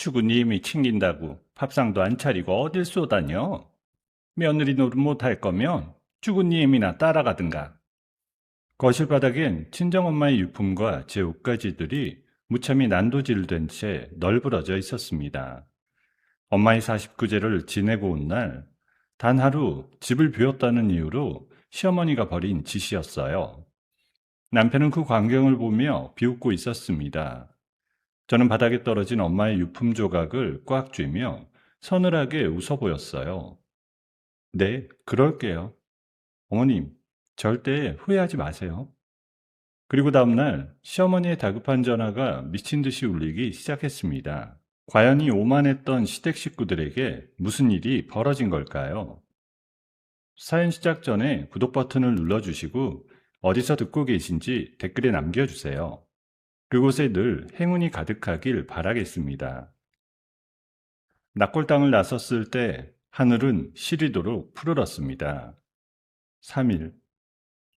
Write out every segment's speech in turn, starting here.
주부님이 챙긴다고 밥상도 안 차리고 어딜 쏘다녀? 며느리 노릇 못할 거면 주부님이나 따라가든가. 거실 바닥엔 친정엄마의 유품과 제 옷가지들이 무참히 난도질된 채 널브러져 있었습니다. 엄마의 49제를 지내고 온 날, 단 하루 집을 비웠다는 이유로 시어머니가 벌인 짓이었어요. 남편은 그 광경을 보며 비웃고 있었습니다. 저는 바닥에 떨어진 엄마의 유품 조각을 꽉 쥐며 서늘하게 웃어 보였어요. 네, 그럴게요. 어머님, 절대 후회하지 마세요. 그리고 다음날 시어머니의 다급한 전화가 미친 듯이 울리기 시작했습니다. 과연 이 오만했던 시댁 식구들에게 무슨 일이 벌어진 걸까요? 사연 시작 전에 구독 버튼을 눌러주시고 어디서 듣고 계신지 댓글에 남겨주세요. 그곳에 늘 행운이 가득하길 바라겠습니다. 낙골당을 나섰을 때 하늘은 시리도록 푸르렀습니다. 3일,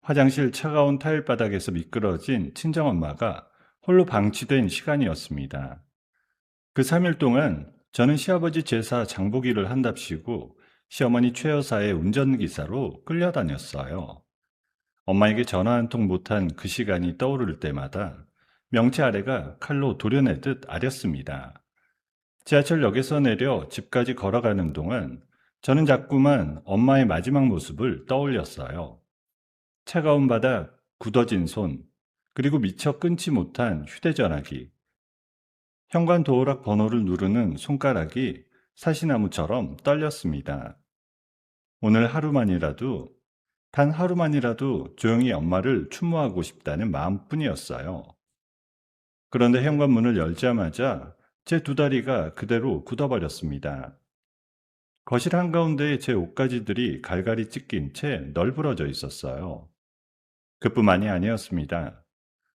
화장실 차가운 타일바닥에서 미끄러진 친정엄마가 홀로 방치된 시간이었습니다. 그 3일 동안 저는 시아버지 제사 장보기를 한답시고 시어머니 최 여사의 운전기사로 끌려다녔어요. 엄마에게 전화 한 통 못한 그 시간이 떠오를 때마다 명치 아래가 칼로 도려내듯 아렸습니다. 지하철역에서 내려 집까지 걸어가는 동안 저는 자꾸만 엄마의 마지막 모습을 떠올렸어요. 차가운 바닥, 굳어진 손, 그리고 미처 끊지 못한 휴대전화기. 현관 도어락 번호를 누르는 손가락이 사시나무처럼 떨렸습니다. 오늘 하루만이라도, 단 하루만이라도 조용히 엄마를 추모하고 싶다는 마음뿐이었어요. 그런데 현관문을 열자마자 제 두 다리가 그대로 굳어버렸습니다. 거실 한가운데에 제 옷가지들이 갈갈이 찢긴 채 널브러져 있었어요. 그뿐만이 아니었습니다.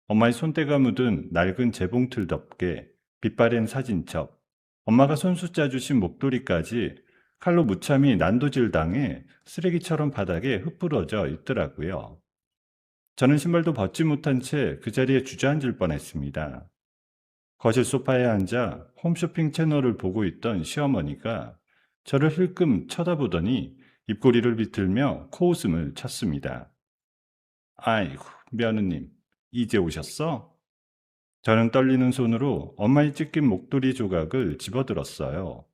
엄마의 손때가 묻은 낡은 재봉틀 덮개, 빛바랜 사진첩, 엄마가 손수 짜주신 목도리까지 칼로 무참히 난도질 당해 쓰레기처럼 바닥에 흩뿌러져 있더라고요. 저는 신발도 벗지 못한 채 그 자리에 주저앉을 뻔했습니다. 거실 소파에 앉아 홈쇼핑 채널을 보고 있던 시어머니가 저를 힐끔 쳐다보더니 입꼬리를 비틀며 코웃음을 쳤습니다. 아이고, 며느님, 이제 오셨어? 저는 떨리는 손으로 엄마의 찢긴 목도리 조각을 집어들었어요.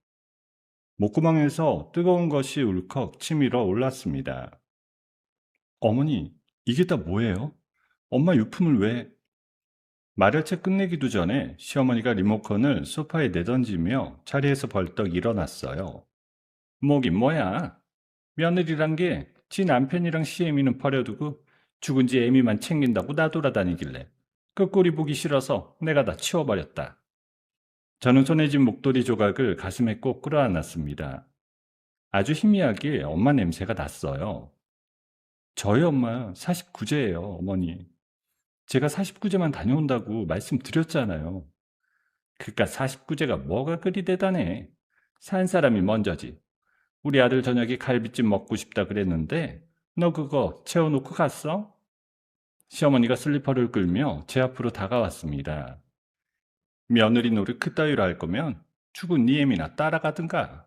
목구멍에서 뜨거운 것이 울컥 치밀어 올랐습니다. 어머니, 이게 다 뭐예요? 엄마 유품을 왜? 말을 채 끝내기도 전에 시어머니가 리모컨을 소파에 내던지며 자리에서 벌떡 일어났어요. 뭐긴 뭐야? 며느리란 게 지 남편이랑 시애미는 버려두고 죽은 지 애미만 챙긴다고 나돌아다니길래 그 꼴이 보기 싫어서 내가 다 치워버렸다. 저는 손에 쥔 목도리 조각을 가슴에 꼭 끌어안았습니다. 아주 희미하게 엄마 냄새가 났어요. 저희 엄마 49제예요, 어머니. 제가 49제만 다녀온다고 말씀드렸잖아요. 그깟 49제가 뭐가 그리 대단해. 산 사람이 먼저지. 우리 아들 저녁에 갈비찜 먹고 싶다 그랬는데 너 그거 채워놓고 갔어? 시어머니가 슬리퍼를 끌며 제 앞으로 다가왔습니다. 며느리 노릇 그따위로 할 거면 죽은 니 애미나 따라가든가.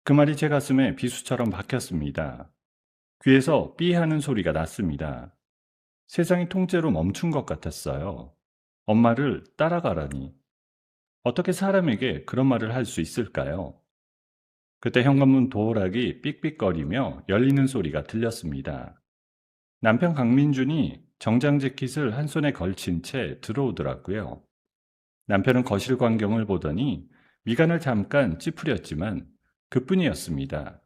그 말이 제 가슴에 비수처럼 박혔습니다. 귀에서 삐 하는 소리가 났습니다. 세상이 통째로 멈춘 것 같았어요. 엄마를 따라가라니. 어떻게 사람에게 그런 말을 할 수 있을까요? 그때 현관문 도어락이 삑삑거리며 열리는 소리가 들렸습니다. 남편 강민준이 정장 재킷을 한 손에 걸친 채 들어오더라고요. 남편은 거실 광경을 보더니 미간을 잠깐 찌푸렸지만 그뿐이었습니다.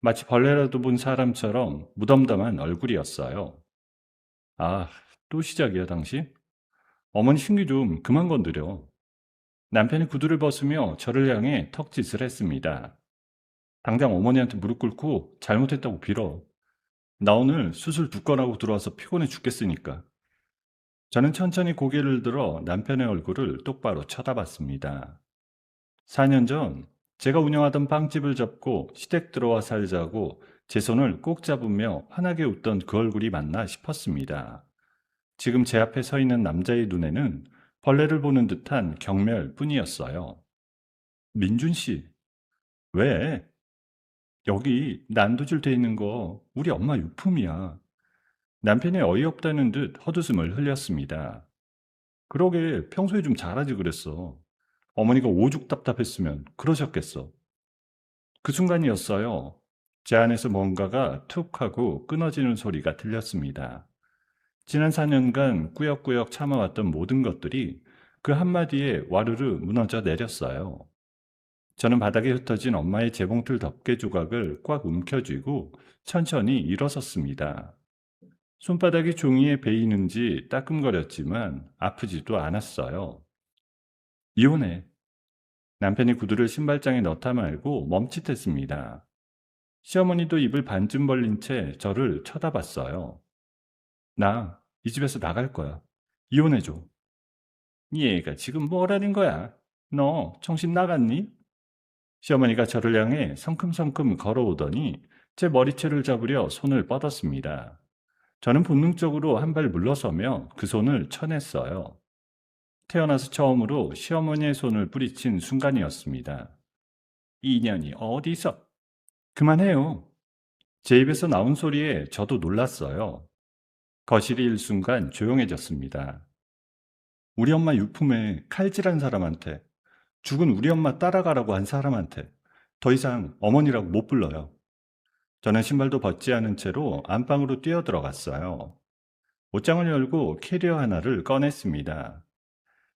마치 벌레라도 본 사람처럼 무덤덤한 얼굴이었어요. 아, 또 시작이야, 당신? 어머니 신기 좀 그만 건드려. 남편이 구두를 벗으며 저를 향해 턱짓을 했습니다. 당장 어머니한테 무릎 꿇고 잘못했다고 빌어. 나 오늘 수술 2건 하고 들어와서 피곤해 죽겠으니까. 저는 천천히 고개를 들어 남편의 얼굴을 똑바로 쳐다봤습니다. 4년 전 제가 운영하던 빵집을 접고 시댁 들어와 살자고 제 손을 꼭 잡으며 환하게 웃던 그 얼굴이 맞나 싶었습니다. 지금 제 앞에 서 있는 남자의 눈에는 벌레를 보는 듯한 경멸뿐이었어요. 민준 씨, 왜? 여기 난도질 돼 있는 거 우리 엄마 유품이야. 남편이 어이없다는 듯 헛웃음을 흘렸습니다. 그러게 평소에 좀 잘하지 그랬어. 어머니가 오죽 답답했으면 그러셨겠어. 그 순간이었어요. 제 안에서 뭔가가 툭 하고 끊어지는 소리가 들렸습니다. 지난 4년간 꾸역꾸역 참아왔던 모든 것들이 그 한마디에 와르르 무너져 내렸어요. 저는 바닥에 흩어진 엄마의 재봉틀 덮개 조각을 꽉 움켜쥐고 천천히 일어섰습니다. 손바닥이 종이에 베이는지 따끔거렸지만 아프지도 않았어요. 이혼해. 남편이 구두를 신발장에 넣다 말고 멈칫했습니다. 시어머니도 입을 반쯤 벌린 채 저를 쳐다봤어요. 나 이 집에서 나갈 거야. 이혼해줘. 얘가 지금 뭐라는 거야? 너 정신 나갔니? 시어머니가 저를 향해 성큼성큼 걸어오더니 제 머리채를 잡으려 손을 뻗었습니다. 저는 본능적으로 한 발 물러서며 그 손을 쳐냈어요. 태어나서 처음으로 시어머니의 손을 뿌리친 순간이었습니다. 이년이 어디서? 그만해요. 제 입에서 나온 소리에 저도 놀랐어요. 거실이 일순간 조용해졌습니다. 우리 엄마 유품에 칼질한 사람한테, 죽은 우리 엄마 따라가라고 한 사람한테 더 이상 어머니라고 못 불러요. 저는 신발도 벗지 않은 채로 안방으로 뛰어들어갔어요. 옷장을 열고 캐리어 하나를 꺼냈습니다.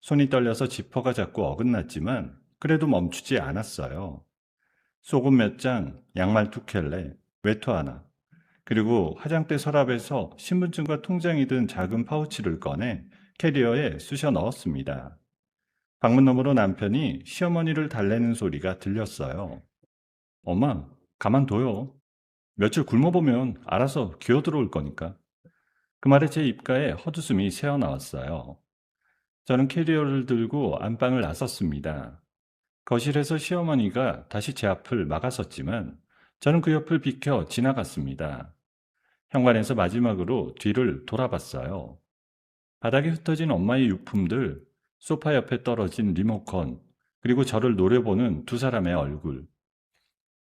손이 떨려서 지퍼가 자꾸 어긋났지만 그래도 멈추지 않았어요. 속옷 몇 장, 양말 2켤레, 외투 하나, 그리고 화장대 서랍에서 신분증과 통장이 든 작은 파우치를 꺼내 캐리어에 쑤셔 넣었습니다. 방문 너머로 남편이 시어머니를 달래는 소리가 들렸어요. 엄마, 가만둬요. 며칠 굶어보면 알아서 기어들어올 거니까. 그 말에 제 입가에 헛웃음이 새어나왔어요. 저는 캐리어를 들고 안방을 나섰습니다. 거실에서 시어머니가 다시 제 앞을 막아섰지만 저는 그 옆을 비켜 지나갔습니다. 현관에서 마지막으로 뒤를 돌아봤어요. 바닥에 흩어진 엄마의 유품들, 소파 옆에 떨어진 리모컨, 그리고 저를 노려보는 두 사람의 얼굴.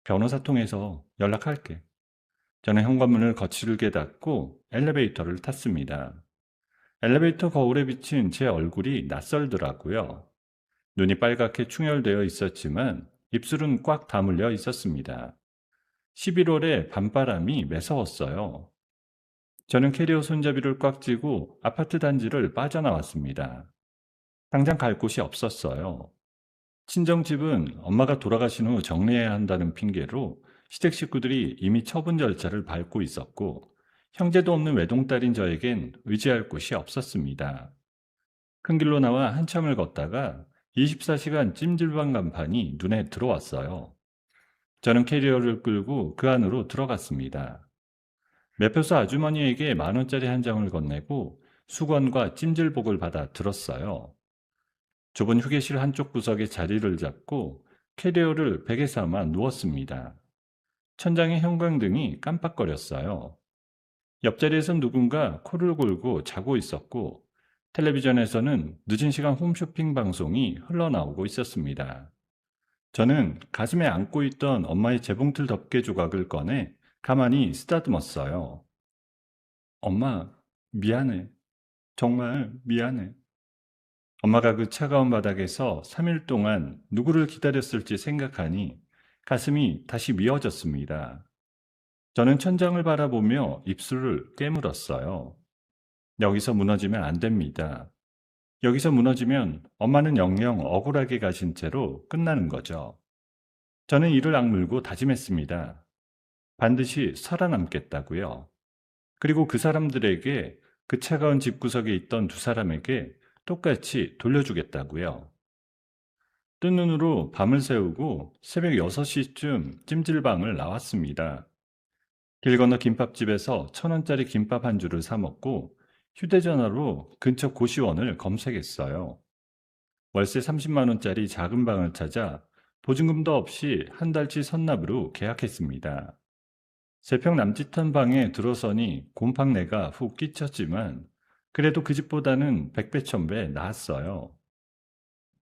변호사 통해서 연락할게. 저는 현관문을 거칠게 닫고 엘리베이터를 탔습니다. 엘리베이터 거울에 비친 제 얼굴이 낯설더라고요. 눈이 빨갛게 충혈되어 있었지만 입술은 꽉 다물려 있었습니다. 11월에 밤바람이 매서웠어요. 저는 캐리어 손잡이를 꽉 쥐고 아파트 단지를 빠져나왔습니다. 당장 갈 곳이 없었어요. 친정집은 엄마가 돌아가신 후 정리해야 한다는 핑계로 시댁 식구들이 이미 처분 절차를 밟고 있었고 형제도 없는 외동딸인 저에겐 의지할 곳이 없었습니다. 큰 길로 나와 한참을 걷다가 24시간 찜질방 간판이 눈에 들어왔어요. 저는 캐리어를 끌고 그 안으로 들어갔습니다. 매표소 아주머니에게 10,000원짜리 한 장을 건네고 수건과 찜질복을 받아 들었어요. 좁은 휴게실 한쪽 구석에 자리를 잡고 캐리어를 베개 삼아 누웠습니다. 천장의 형광등이 깜빡거렸어요. 옆자리에선 누군가 코를 골고 자고 있었고 텔레비전에서는 늦은 시간 홈쇼핑 방송이 흘러나오고 있었습니다. 저는 가슴에 안고 있던 엄마의 재봉틀 덮개 조각을 꺼내 가만히 쓰다듬었어요. 엄마, 미안해. 정말 미안해. 엄마가 그 차가운 바닥에서 3일 동안 누구를 기다렸을지 생각하니 가슴이 다시 미어졌습니다. 저는 천장을 바라보며 입술을 깨물었어요. 여기서 무너지면 안 됩니다. 여기서 무너지면 엄마는 영영 억울하게 가신 채로 끝나는 거죠. 저는 이를 악물고 다짐했습니다. 반드시 살아남겠다고요. 그리고 그 사람들에게 그 차가운 집구석에 있던 두 사람에게 똑같이 돌려주겠다고요. 뜬 눈으로 밤을 새우고 새벽 6시쯤 찜질방을 나왔습니다. 길 건너 김밥집에서 1,000원짜리 김밥 한 줄을 사 먹고 휴대전화로 근처 고시원을 검색했어요. 월세 30만 원짜리 작은 방을 찾아 보증금도 없이 한 달치 선납으로 계약했습니다. 3평 남짓한 방에 들어서니 곰팡내가 훅 끼쳤지만 그래도 그 집보다는 백배 천배 나았어요.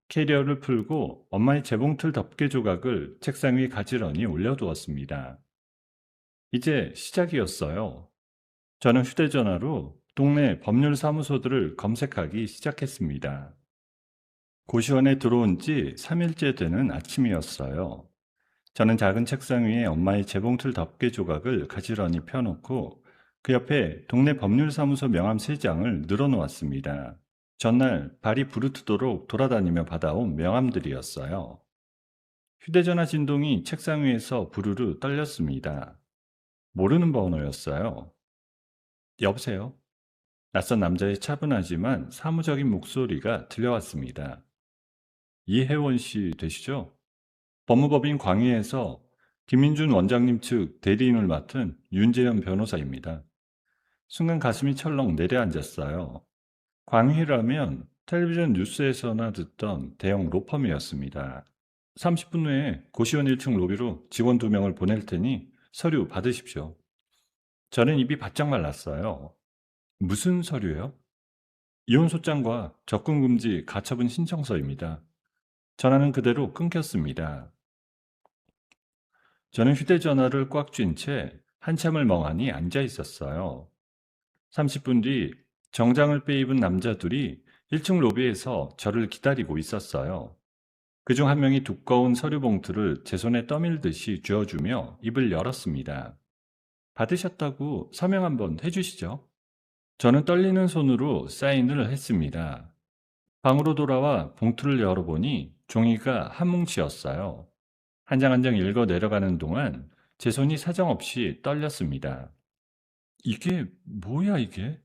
캐리어를 풀고 엄마의 재봉틀 덮개 조각을 책상 위에 가지런히 올려두었습니다. 이제 시작이었어요. 저는 휴대전화로 동네 법률 사무소들을 검색하기 시작했습니다. 고시원에 들어온 지 3일째 되는 아침이었어요. 저는 작은 책상 위에 엄마의 재봉틀 덮개 조각을 가지런히 펴놓고 그 옆에 동네 법률사무소 명함 3장을 늘어놓았습니다. 전날 발이 부르트도록 돌아다니며 받아온 명함들이었어요. 휴대전화 진동이 책상 위에서 부르르 떨렸습니다. 모르는 번호였어요. 여보세요? 낯선 남자의 차분하지만 사무적인 목소리가 들려왔습니다. 이혜원 씨 되시죠? 법무법인 광희에서 김민준 원장님 측 대리인을 맡은 윤재현 변호사입니다. 순간 가슴이 철렁 내려앉았어요. 광희라면 텔레비전 뉴스에서나 듣던 대형 로펌이었습니다. 30분 후에 고시원 1층 로비로 직원 2명을 보낼 테니 서류 받으십시오. 저는 입이 바짝 말랐어요. 무슨 서류요? 이혼 소장과 접근 금지 가처분 신청서입니다. 전화는 그대로 끊겼습니다. 저는 휴대전화를 꽉 쥔 채 한참을 멍하니 앉아 있었어요. 30분 뒤 정장을 빼입은 남자 둘이 1층 로비에서 저를 기다리고 있었어요. 그중 한 명이 두꺼운 서류 봉투를 제 손에 떠밀듯이 쥐어주며 입을 열었습니다. 받으셨다고 서명 한번 해주시죠. 저는 떨리는 손으로 사인을 했습니다. 방으로 돌아와 봉투를 열어보니 종이가 한 뭉치였어요. 한 장 한 장 읽어 내려가는 동안 제 손이 사정없이 떨렸습니다. 이게 뭐야 이게?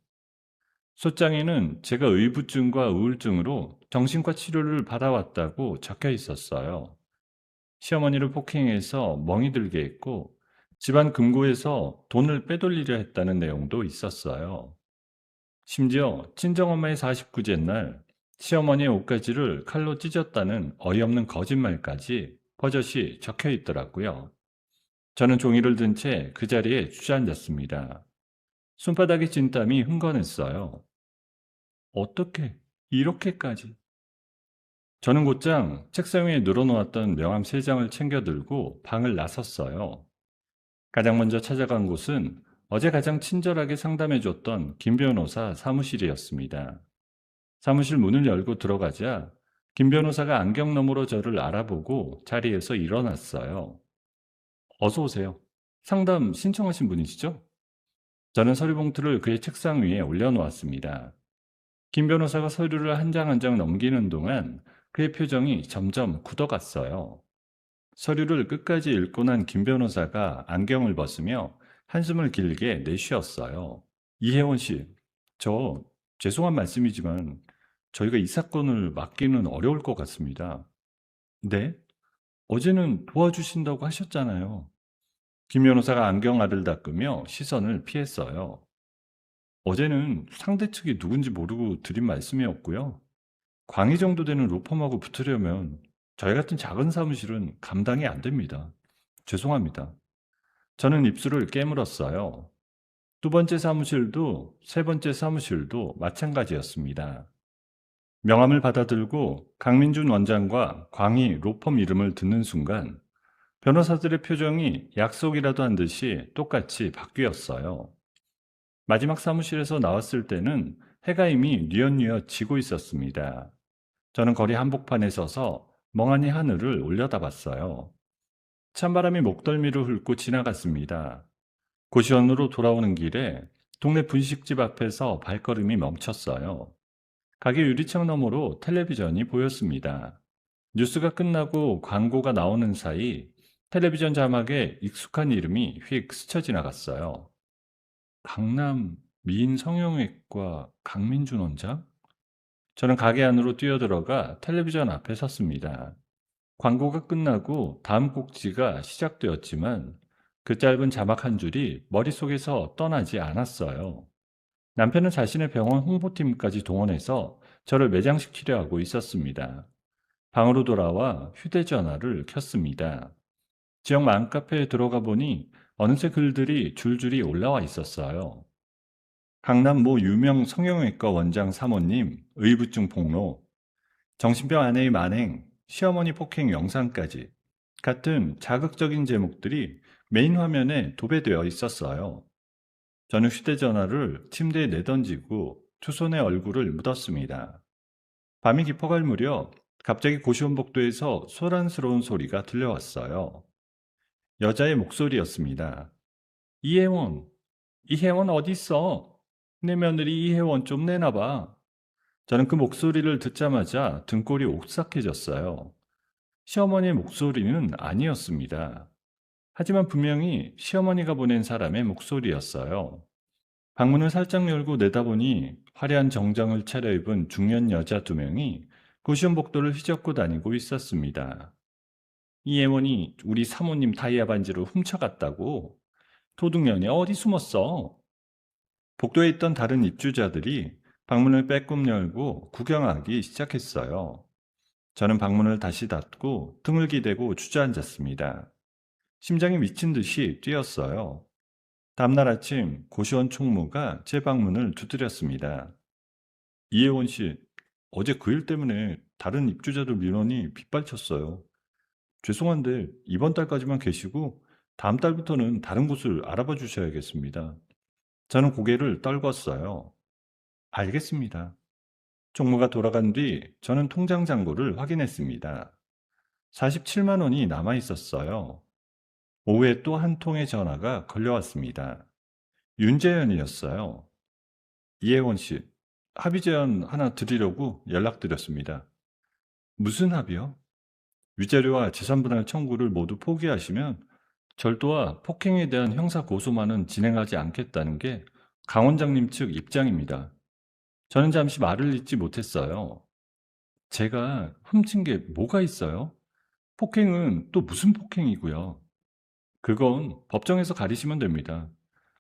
소장에는 제가 의부증과 우울증으로 정신과 치료를 받아왔다고 적혀 있었어요. 시어머니를 폭행해서 멍이 들게 했고 집안 금고에서 돈을 빼돌리려 했다는 내용도 있었어요. 심지어 친정엄마의 49제 날 시어머니의 옷가지를 칼로 찢었다는 어이없는 거짓말까지 버젓이 적혀 있더라고요. 저는 종이를 든 채 그 자리에 주저앉았습니다. 손바닥에 찐 땀이 흥건했어요. 어떻게 이렇게까지? 저는 곧장 책상 위에 늘어놓았던 명함 3장을 챙겨 들고 방을 나섰어요. 가장 먼저 찾아간 곳은 어제 가장 친절하게 상담해줬던 김 변호사 사무실이었습니다. 사무실 문을 열고 들어가자 김 변호사가 안경 너머로 저를 알아보고 자리에서 일어났어요. 어서 오세요. 상담 신청하신 분이시죠? 저는 서류 봉투를 그의 책상 위에 올려놓았습니다. 김 변호사가 서류를 한 장 한 장 넘기는 동안 그의 표정이 점점 굳어갔어요. 서류를 끝까지 읽고 난 김 변호사가 안경을 벗으며 한숨을 길게 내쉬었어요. 이혜원 씨, 저 죄송한 말씀이지만 저희가 이 사건을 막기는 어려울 것 같습니다. 네? 어제는 도와주신다고 하셨잖아요. 김 변호사가 안경알을 닦으며 시선을 피했어요. 어제는 상대 측이 누군지 모르고 드린 말씀이었고요. 광희 정도 되는 로펌하고 붙으려면 저희 같은 작은 사무실은 감당이 안 됩니다. 죄송합니다. 저는 입술을 깨물었어요. 두 번째 사무실도 세 번째 사무실도 마찬가지였습니다. 명함을 받아들고 강민준 원장과 광희 로펌 이름을 듣는 순간 변호사들의 표정이 약속이라도 한 듯이 똑같이 바뀌었어요. 마지막 사무실에서 나왔을 때는 해가 이미 뉘엿뉘엿 지고 있었습니다. 저는 거리 한복판에 서서 멍하니 하늘을 올려다봤어요. 찬바람이 목덜미를 훑고 지나갔습니다. 고시원으로 돌아오는 길에 동네 분식집 앞에서 발걸음이 멈췄어요. 가게 유리창 너머로 텔레비전이 보였습니다. 뉴스가 끝나고 광고가 나오는 사이 텔레비전 자막에 익숙한 이름이 휙 스쳐 지나갔어요. 강남 미인 성형외과 강민준 원장? 저는 가게 안으로 뛰어들어가 텔레비전 앞에 섰습니다. 광고가 끝나고 다음 꼭지가 시작되었지만 그 짧은 자막 한 줄이 머릿속에서 떠나지 않았어요. 남편은 자신의 병원 홍보팀까지 동원해서 저를 매장시키려 하고 있었습니다. 방으로 돌아와 휴대전화를 켰습니다. 지역 맘카페에 들어가 보니 어느새 글들이 줄줄이 올라와 있었어요. 강남 모 유명 성형외과 원장 사모님 의부증 폭로, 정신병 아내의 만행, 시어머니 폭행 영상까지 같은 자극적인 제목들이 메인 화면에 도배되어 있었어요. 저는 휴대전화를 침대에 내던지고 두 손에 얼굴을 묻었습니다. 밤이 깊어갈 무렵 갑자기 고시원복도에서 소란스러운 소리가 들려왔어요. 여자의 목소리였습니다. 이혜원, 이혜원 어디 있어? 내 며느리 이혜원 좀 내놔봐. 저는 그 목소리를 듣자마자 등골이 오싹해졌어요. 시어머니의 목소리는 아니었습니다. 하지만 분명히 시어머니가 보낸 사람의 목소리였어요. 방문을 살짝 열고 내다보니 화려한 정장을 차려입은 중년 여자 두 명이 고시원복도를 휘젓고 다니고 있었습니다. 이혜원이 우리 사모님 다이아 반지를 훔쳐갔다고? 도둑년이 어디 숨었어? 복도에 있던 다른 입주자들이 방문을 빼꼼 열고 구경하기 시작했어요. 저는 방문을 다시 닫고 등을 기대고 주저앉았습니다. 심장이 미친 듯이 뛰었어요. 다음날 아침 고시원 총무가 제 방문을 두드렸습니다. 이혜원 씨, 어제 그 일 때문에 다른 입주자들 민원이 빗발쳤어요. 죄송한데 이번 달까지만 계시고 다음 달부터는 다른 곳을 알아봐 주셔야겠습니다. 저는 고개를 떨궜어요. 알겠습니다. 총무가 돌아간 뒤 저는 통장 잔고를 확인했습니다. 47만 원이 남아 있었어요. 오후에 또 한 통의 전화가 걸려왔습니다. 윤재현이었어요. 이혜원 씨, 합의 제안 하나 드리려고 연락드렸습니다. 무슨 합의요? 위자료와 재산분할 청구를 모두 포기하시면 절도와 폭행에 대한 형사 고소만은 진행하지 않겠다는 게 강 원장님 측 입장입니다. 저는 잠시 말을 잇지 못했어요. 제가 훔친 게 뭐가 있어요? 폭행은 또 무슨 폭행이고요? 그건 법정에서 가리시면 됩니다.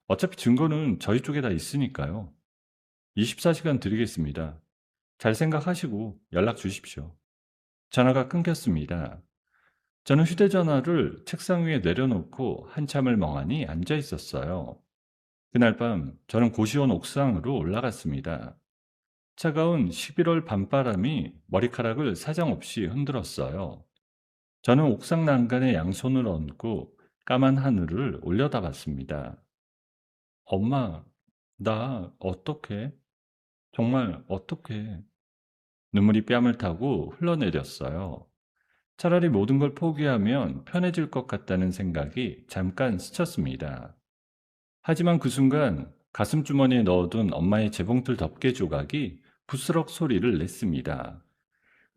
어차피 증거는 저희 쪽에 다 있으니까요. 24시간 드리겠습니다. 잘 생각하시고 연락 주십시오. 전화가 끊겼습니다. 저는 휴대전화를 책상 위에 내려놓고 한참을 멍하니 앉아 있었어요. 그날 밤 저는 고시원 옥상으로 올라갔습니다. 차가운 11월 밤바람이 머리카락을 사정없이 흔들었어요. 저는 옥상 난간에 양손을 얹고 까만 하늘을 올려다봤습니다. 엄마, 나 어떡해? 정말 어떡해? 눈물이 뺨을 타고 흘러내렸어요. 차라리 모든 걸 포기하면 편해질 것 같다는 생각이 잠깐 스쳤습니다. 하지만 그 순간 가슴 주머니에 넣어둔 엄마의 재봉틀 덮개 조각이 부스럭 소리를 냈습니다.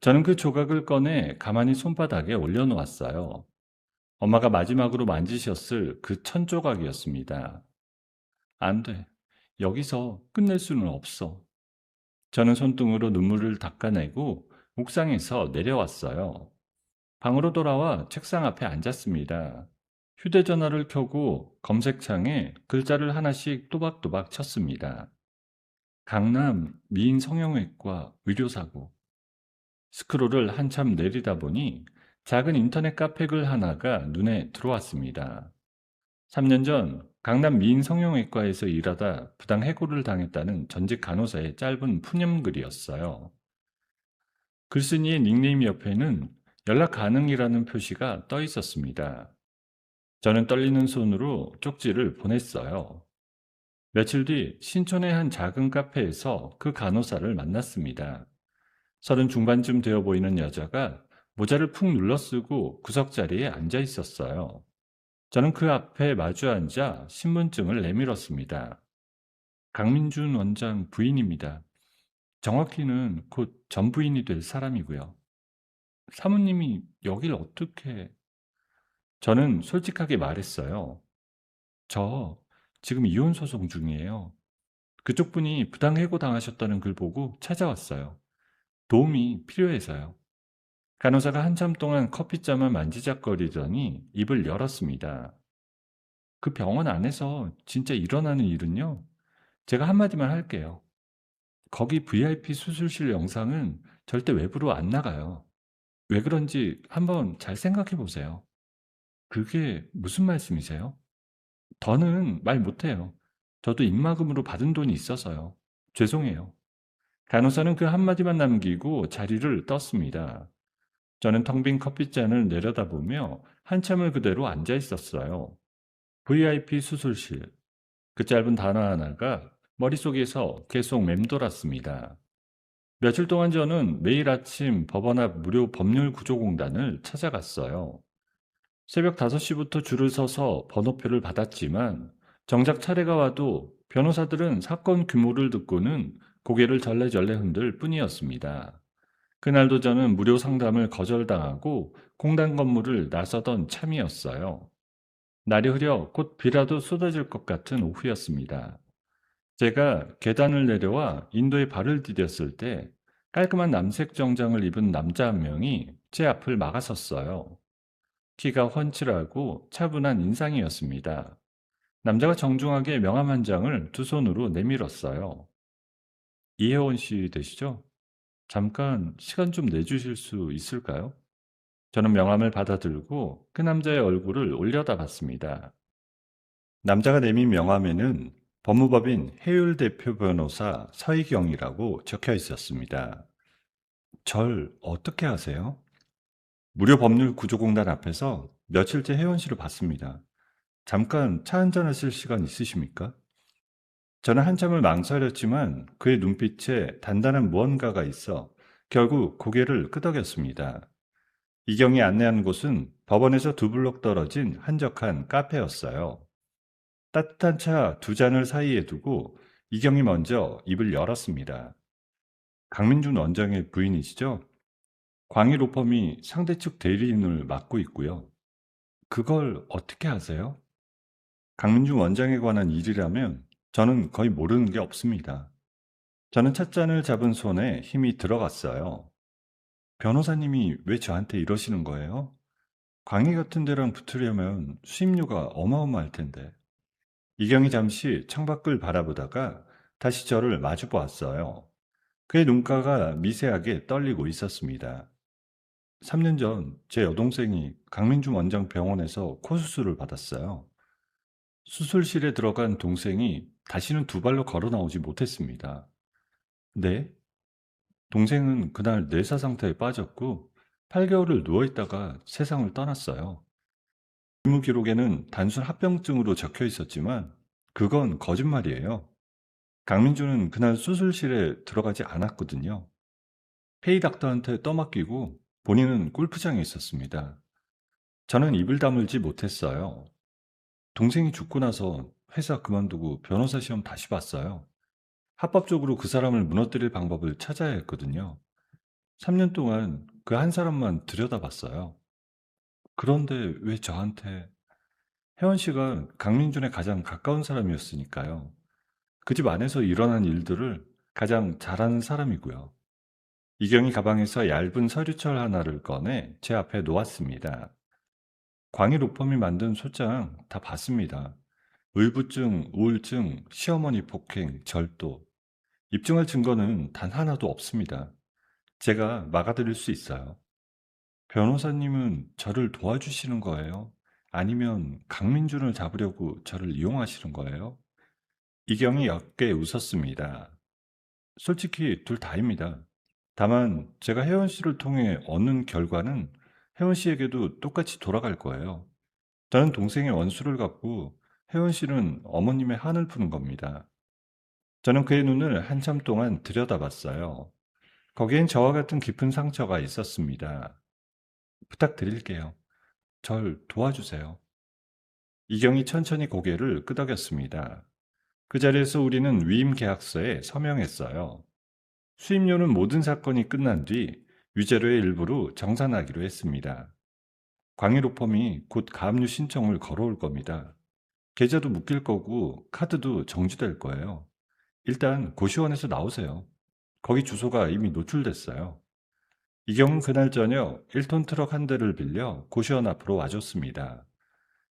저는 그 조각을 꺼내 가만히 손바닥에 올려놓았어요. 엄마가 마지막으로 만지셨을 그 천 조각이었습니다. 안 돼. 여기서 끝낼 수는 없어. 저는 손등으로 눈물을 닦아내고 옥상에서 내려왔어요. 방으로 돌아와 책상 앞에 앉았습니다. 휴대전화를 켜고 검색창에 글자를 하나씩 또박또박 쳤습니다. 강남 미인 성형외과 의료사고. 스크롤을 한참 내리다 보니 작은 인터넷 카페 글 하나가 눈에 들어왔습니다. 3년 전 강남 미인 성형외과에서 일하다 부당 해고를 당했다는 전직 간호사의 짧은 푸념글이었어요. 글쓴이의 닉네임 옆에는 연락 가능이라는 표시가 떠 있었습니다. 저는 떨리는 손으로 쪽지를 보냈어요. 며칠 뒤 신촌의 한 작은 카페에서 그 간호사를 만났습니다. 30 중반쯤 되어 보이는 여자가 모자를 푹 눌러쓰고 구석자리에 앉아 있었어요. 저는 그 앞에 마주 앉아 신분증을 내밀었습니다. 강민준 원장 부인입니다. 정확히는 곧 전부인이 될 사람이고요. 사모님이 여길 어떻게... 저는 솔직하게 말했어요. 저 지금 이혼 소송 중이에요. 그쪽 분이 부당해고 당하셨다는 글 보고 찾아왔어요. 도움이 필요해서요. 간호사가 한참 동안 커피잔만 만지작거리더니 입을 열었습니다. 그 병원 안에서 진짜 일어나는 일은요. 제가 한마디만 할게요. 거기 VIP 수술실 영상은 절대 외부로 안 나가요. 왜 그런지 한번 잘 생각해 보세요. 그게 무슨 말씀이세요? 더는 말 못해요. 저도 입막음으로 받은 돈이 있어서요. 죄송해요. 간호사는 그 한마디만 남기고 자리를 떴습니다. 저는 텅 빈 커피잔을 내려다보며 한참을 그대로 앉아 있었어요. VIP 수술실. 그 짧은 단어 하나가 머릿속에서 계속 맴돌았습니다. 며칠 동안 저는 매일 아침 법원 앞 무료 법률 구조공단을 찾아갔어요. 새벽 5시부터 줄을 서서 번호표를 받았지만 정작 차례가 와도 변호사들은 사건 규모를 듣고는 고개를 절레절레 흔들 뿐이었습니다. 그날도 저는 무료 상담을 거절당하고 공단 건물을 나서던 참이었어요. 날이 흐려 곧 비라도 쏟아질 것 같은 오후였습니다. 제가 계단을 내려와 인도에 발을 디뎠을 때 깔끔한 남색 정장을 입은 남자 한 명이 제 앞을 막아섰어요. 키가 훤칠하고 차분한 인상이었습니다. 남자가 정중하게 명함 한 장을 두 손으로 내밀었어요. 이혜원 씨 되시죠? 잠깐 시간 좀 내주실 수 있을까요? 저는 명함을 받아들고 그 남자의 얼굴을 올려다봤습니다. 남자가 내민 명함에는 법무법인 해율 대표 변호사 서희경이라고 적혀 있었습니다. 절 어떻게 아세요? 무료 법률 구조공단 앞에서 며칠째 혜원 씨를 봤습니다. 잠깐 차 한잔 하실 시간 있으십니까? 저는 한참을 망설였지만 그의 눈빛에 단단한 무언가가 있어 결국 고개를 끄덕였습니다. 이경이 안내한 곳은 법원에서 2블록 떨어진 한적한 카페였어요. 따뜻한 차 2잔을 사이에 두고 이경이 먼저 입을 열었습니다. 강민준 원장의 부인이시죠? 광희 로펌이 상대 측 대리인을 맡고 있고요. 그걸 어떻게 아세요? 강민준 원장에 관한 일이라면 저는 거의 모르는 게 없습니다. 저는 찻잔을 잡은 손에 힘이 들어갔어요. 변호사님이 왜 저한테 이러시는 거예요? 광희 같은 데랑 붙으려면 수임료가 어마어마할 텐데. 이경이 잠시 창밖을 바라보다가 다시 저를 마주 보았어요. 그의 눈가가 미세하게 떨리고 있었습니다. 3년 전 제 여동생이 강민준 원장 병원에서 코 수술을 받았어요. 수술실에 들어간 동생이 다시는 2발로 걸어 나오지 못했습니다. 네? 동생은 그날 뇌사 상태에 빠졌고 8개월을 누워있다가 세상을 떠났어요. 의무 기록에는 단순 합병증으로 적혀 있었지만 그건 거짓말이에요. 강민주는 그날 수술실에 들어가지 않았거든요. 페이 닥터한테 떠맡기고 본인은 골프장에 있었습니다. 저는 입을 다물지 못했어요. 동생이 죽고 나서 회사 그만두고 변호사 시험 다시 봤어요. 합법적으로 그 사람을 무너뜨릴 방법을 찾아야 했거든요. 3년 동안 그 한 사람만 들여다봤어요. 그런데 왜 저한테? 혜원 씨가 강민준의 가장 가까운 사람이었으니까요. 그 집 안에서 일어난 일들을 가장 잘 아는 사람이고요. 이경이 가방에서 얇은 서류철 하나를 꺼내 제 앞에 놓았습니다. 광희 로펌이 만든 소장 다 봤습니다. 의부증, 우울증, 시어머니 폭행, 절도. 입증할 증거는 단 하나도 없습니다. 제가 막아드릴 수 있어요. 변호사님은 저를 도와주시는 거예요? 아니면 강민준을 잡으려고 저를 이용하시는 거예요? 이경이 옅게 웃었습니다. 솔직히 둘 다입니다. 다만 제가 혜원 씨를 통해 얻는 결과는 혜원 씨에게도 똑같이 돌아갈 거예요. 저는 동생의 원수를 갚고 혜원 씨는 어머님의 한을 푸는 겁니다. 저는 그의 눈을 한참 동안 들여다봤어요. 거기엔 저와 같은 깊은 상처가 있었습니다. 부탁드릴게요. 절 도와주세요. 이경이 천천히 고개를 끄덕였습니다. 그 자리에서 우리는 위임 계약서에 서명했어요. 수임료는 모든 사건이 끝난 뒤 위자료의 일부로 정산하기로 했습니다. 광희 로펌이 곧 가압류 신청을 걸어올 겁니다. 계좌도 묶일 거고 카드도 정지될 거예요. 일단 고시원에서 나오세요. 거기 주소가 이미 노출됐어요. 이경은 그날 저녁 1톤 트럭 한 대를 빌려 고시원 앞으로 와줬습니다.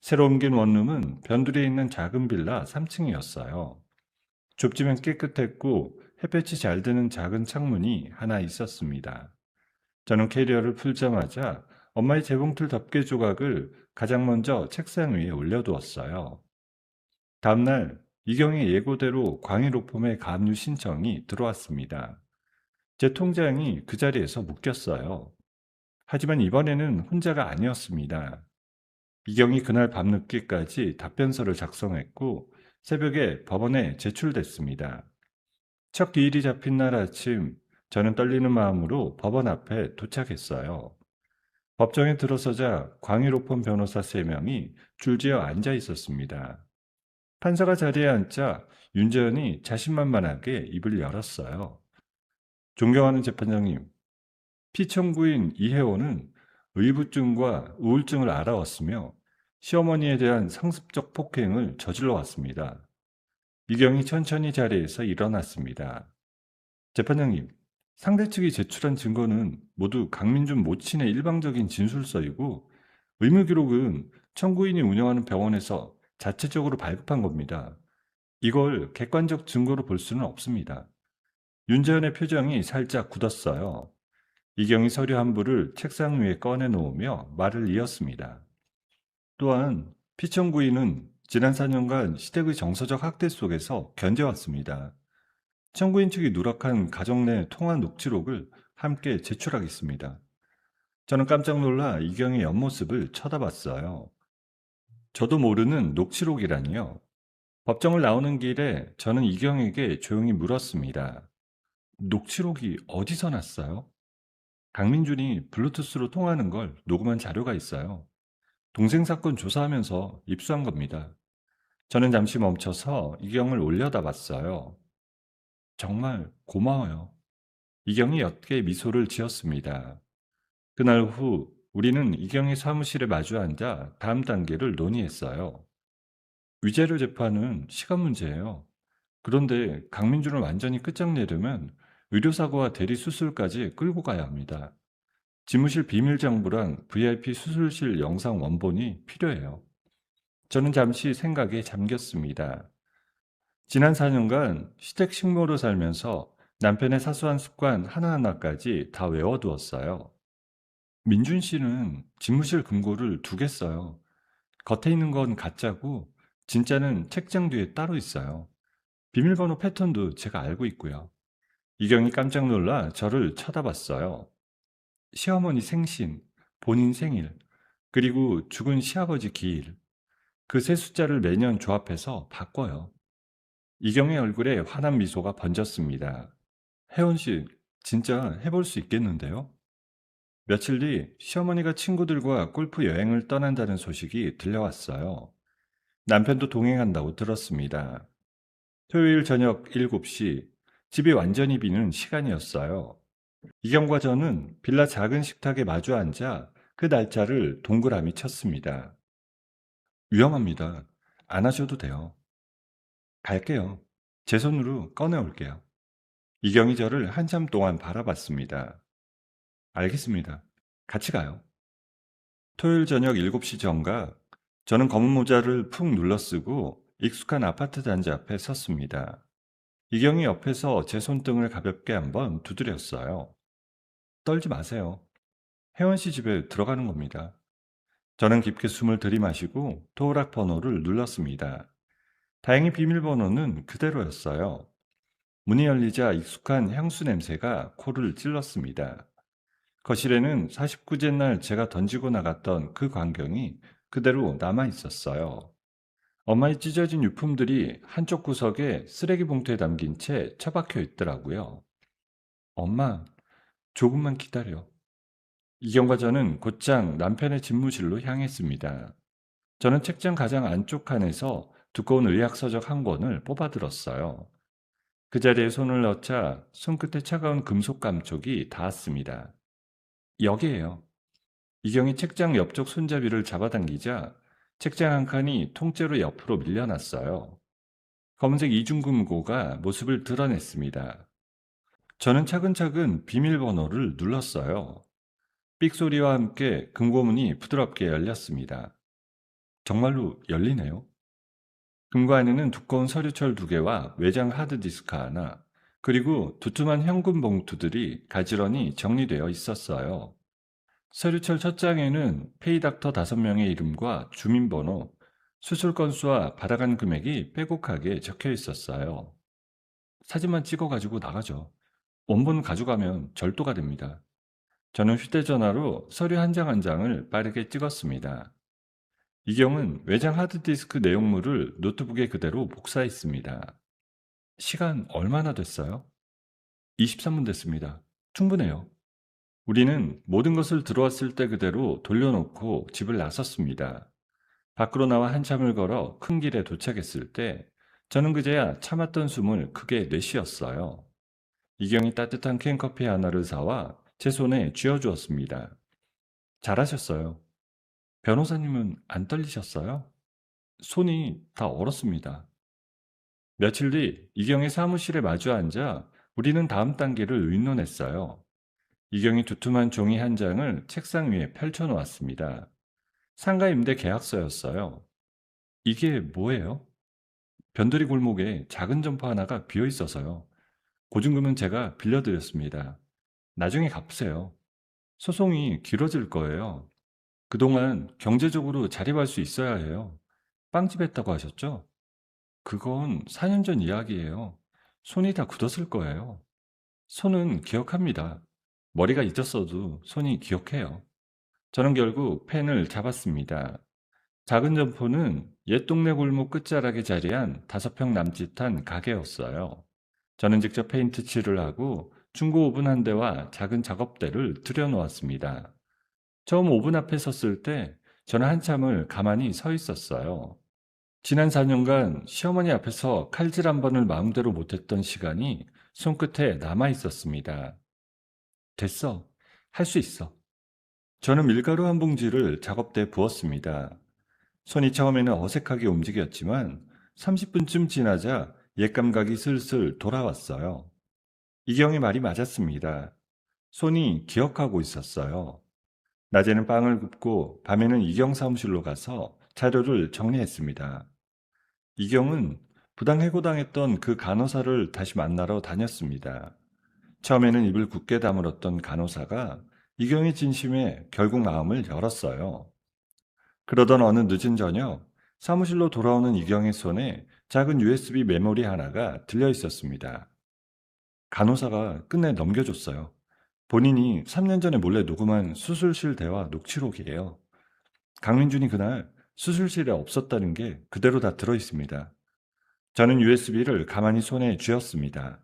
새로 옮긴 원룸은 변두리에 있는 작은 빌라 3층이었어요. 좁지만 깨끗했고 햇볕이 잘 드는 작은 창문이 하나 있었습니다. 저는 캐리어를 풀자마자 엄마의 재봉틀 덮개 조각을 가장 먼저 책상 위에 올려두었어요. 다음날 이경의 예고대로 광희 로펌의 가압류 신청이 들어왔습니다. 제 통장이 그 자리에서 묶였어요. 하지만 이번에는 혼자가 아니었습니다. 이경이 그날 밤늦게까지 답변서를 작성했고 새벽에 법원에 제출됐습니다. 첫 기일이 잡힌 날 아침, 저는 떨리는 마음으로 법원 앞에 도착했어요. 법정에 들어서자 광희로폰 변호사 3명이 줄지어 앉아 있었습니다. 판사가 자리에 앉자 윤재현이 자신만만하게 입을 열었어요. 존경하는 재판장님, 피청구인 이혜원은 의부증과 우울증을 알아왔으며 시어머니에 대한 상습적 폭행을 저질러 왔습니다. 이경이 천천히 자리에서 일어났습니다. 재판장님, 상대 측이 제출한 증거는 모두 강민준 모친의 일방적인 진술서이고 의무기록은 청구인이 운영하는 병원에서 자체적으로 발급한 겁니다. 이걸 객관적 증거로 볼 수는 없습니다. 윤재현의 표정이 살짝 굳었어요. 이경이 서류 한 부를 책상 위에 꺼내놓으며 말을 이었습니다. 또한 피청구인은 지난 4년간 시댁의 정서적 학대 속에서 견뎌왔습니다. 청구인 측이 누락한 가정 내 통화 녹취록을 함께 제출하겠습니다. 저는 깜짝 놀라 이경의 옆모습을 쳐다봤어요. 저도 모르는 녹취록이라니요. 법정을 나오는 길에 저는 이경에게 조용히 물었습니다. 녹취록이 어디서 났어요? 강민준이 블루투스로 통화하는 걸 녹음한 자료가 있어요. 동생 사건 조사하면서 입수한 겁니다. 저는 잠시 멈춰서 이경을 올려다봤어요. 정말 고마워요. 이경이 옅게 미소를 지었습니다. 그날 후 우리는 이경의 사무실에 마주 앉아 다음 단계를 논의했어요. 위자료 재판은 시간 문제예요. 그런데 강민준을 완전히 끝장내려면 의료사고와 대리수술까지 끌고 가야 합니다. 집무실 비밀장부랑 VIP 수술실 영상 원본이 필요해요. 저는 잠시 생각에 잠겼습니다. 지난 4년간 시댁 식모로 살면서 남편의 사소한 습관 하나하나까지 다 외워두었어요. 민준 씨는 집무실 금고를 2개 써요. 겉에 있는 건 가짜고 진짜는 책장 뒤에 따로 있어요. 비밀번호 패턴도 제가 알고 있고요. 이경이 깜짝 놀라 저를 쳐다봤어요. 시어머니 생신, 본인 생일, 그리고 죽은 시아버지 기일. 그 세 숫자를 매년 조합해서 바꿔요. 이경의 얼굴에 환한 미소가 번졌습니다. 혜원 씨, 진짜 해볼 수 있겠는데요? 며칠 뒤 시어머니가 친구들과 골프 여행을 떠난다는 소식이 들려왔어요. 남편도 동행한다고 들었습니다. 토요일 저녁 7시, 집이 완전히 비는 시간이었어요. 이경과 저는 빌라 작은 식탁에 마주 앉아 그 날짜를 동그라미 쳤습니다. 위험합니다. 안 하셔도 돼요. 갈게요. 제 손으로 꺼내올게요. 이경이 저를 한참 동안 바라봤습니다. 알겠습니다. 같이 가요. 토요일 저녁 7시 정각, 저는 검은 모자를 푹 눌러쓰고 익숙한 아파트 단지 앞에 섰습니다. 이경이 옆에서 제 손등을 가볍게 한번 두드렸어요. 떨지 마세요. 혜원 씨 집에 들어가는 겁니다. 저는 깊게 숨을 들이마시고 도어락 번호를 눌렀습니다. 다행히 비밀번호는 그대로였어요. 문이 열리자 익숙한 향수 냄새가 코를 찔렀습니다. 거실에는 49제 날 제가 던지고 나갔던 그 광경이 그대로 남아 있었어요. 엄마의 찢어진 유품들이 한쪽 구석에 쓰레기 봉투에 담긴 채 처박혀 있더라고요. 엄마, 조금만 기다려. 이경과 저는 곧장 남편의 집무실로 향했습니다. 저는 책장 가장 안쪽 칸에서 두꺼운 의학서적 한 권을 뽑아들었어요. 그 자리에 손을 넣자 손끝에 차가운 금속 감촉이 닿았습니다. 여기에요. 이경이 책장 옆쪽 손잡이를 잡아당기자 책장 한 칸이 통째로 옆으로 밀려났어요. 검은색 이중금고가 모습을 드러냈습니다. 저는 차근차근 비밀번호를 눌렀어요. 삑 소리와 함께 금고문이 부드럽게 열렸습니다. 정말로 열리네요. 금고 안에는 두꺼운 서류철 2개와 외장 하드디스크 하나, 그리고 두툼한 현금 봉투들이 가지런히 정리되어 있었어요. 서류철 첫 장에는 페이닥터 5명의 이름과 주민번호, 수술 건수와 받아간 금액이 빼곡하게 적혀 있었어요. 사진만 찍어가지고 나가죠. 원본 가져가면 절도가 됩니다. 저는 휴대전화로 서류 한 장 한 장을 빠르게 찍었습니다. 이경은 외장 하드디스크 내용물을 노트북에 그대로 복사했습니다. 시간 얼마나 됐어요? 23분 됐습니다. 충분해요. 우리는 모든 것을 들어왔을 때 그대로 돌려놓고 집을 나섰습니다. 밖으로 나와 한참을 걸어 큰 길에 도착했을 때 저는 그제야 참았던 숨을 크게 내쉬었어요. 이경이 따뜻한 캔커피 하나를 사와 제 손에 쥐어주었습니다. 잘하셨어요. 변호사님은 안 떨리셨어요? 손이 다 얼었습니다. 며칠 뒤 이경의 사무실에 마주 앉아 우리는 다음 단계를 의논했어요. 이경이 두툼한 종이 한 장을 책상 위에 펼쳐놓았습니다. 상가 임대 계약서였어요. 이게 뭐예요? 변두리 골목에 작은 점포 하나가 비어 있어서요. 보증금은 제가 빌려드렸습니다. 나중에 갚으세요. 소송이 길어질 거예요. 그동안 경제적으로 자립할 수 있어야 해요. 빵집 했다고 하셨죠? 그건 4년 전 이야기예요. 손이 다 굳었을 거예요. 손은 기억합니다. 머리가 잊었어도 손이 기억해요. 저는 결국 펜을 잡았습니다. 작은 점포는 옛 동네 골목 끝자락에 자리한 5평 남짓한 가게였어요. 저는 직접 페인트 칠을 하고 중고 오븐 한 대와 작은 작업대를 들여놓았습니다. 처음 오븐 앞에 섰을 때 저는 한참을 가만히 서 있었어요. 지난 4년간 시어머니 앞에서 칼질 한 번을 마음대로 못했던 시간이 손끝에 남아 있었습니다. 됐어. 할 수 있어. 저는 밀가루 한 봉지를 작업대에 부었습니다. 손이 처음에는 어색하게 움직였지만 30분쯤 지나자 옛 감각이 슬슬 돌아왔어요. 이경의 말이 맞았습니다. 손이 기억하고 있었어요. 낮에는 빵을 굽고 밤에는 이경 사무실로 가서 자료를 정리했습니다. 이경은 부당해고당했던 그 간호사를 다시 만나러 다녔습니다. 처음에는 입을 굳게 다물었던 간호사가 이경의 진심에 결국 마음을 열었어요. 그러던 어느 늦은 저녁, 사무실로 돌아오는 이경의 손에 작은 USB 메모리 하나가 들려 있었습니다. 간호사가 끝내 넘겨줬어요. 본인이 3년 전에 몰래 녹음한 수술실 대화 녹취록이에요. 강민준이 그날 수술실에 없었다는 게 그대로 다 들어 있습니다. 저는 USB를 가만히 손에 쥐었습니다.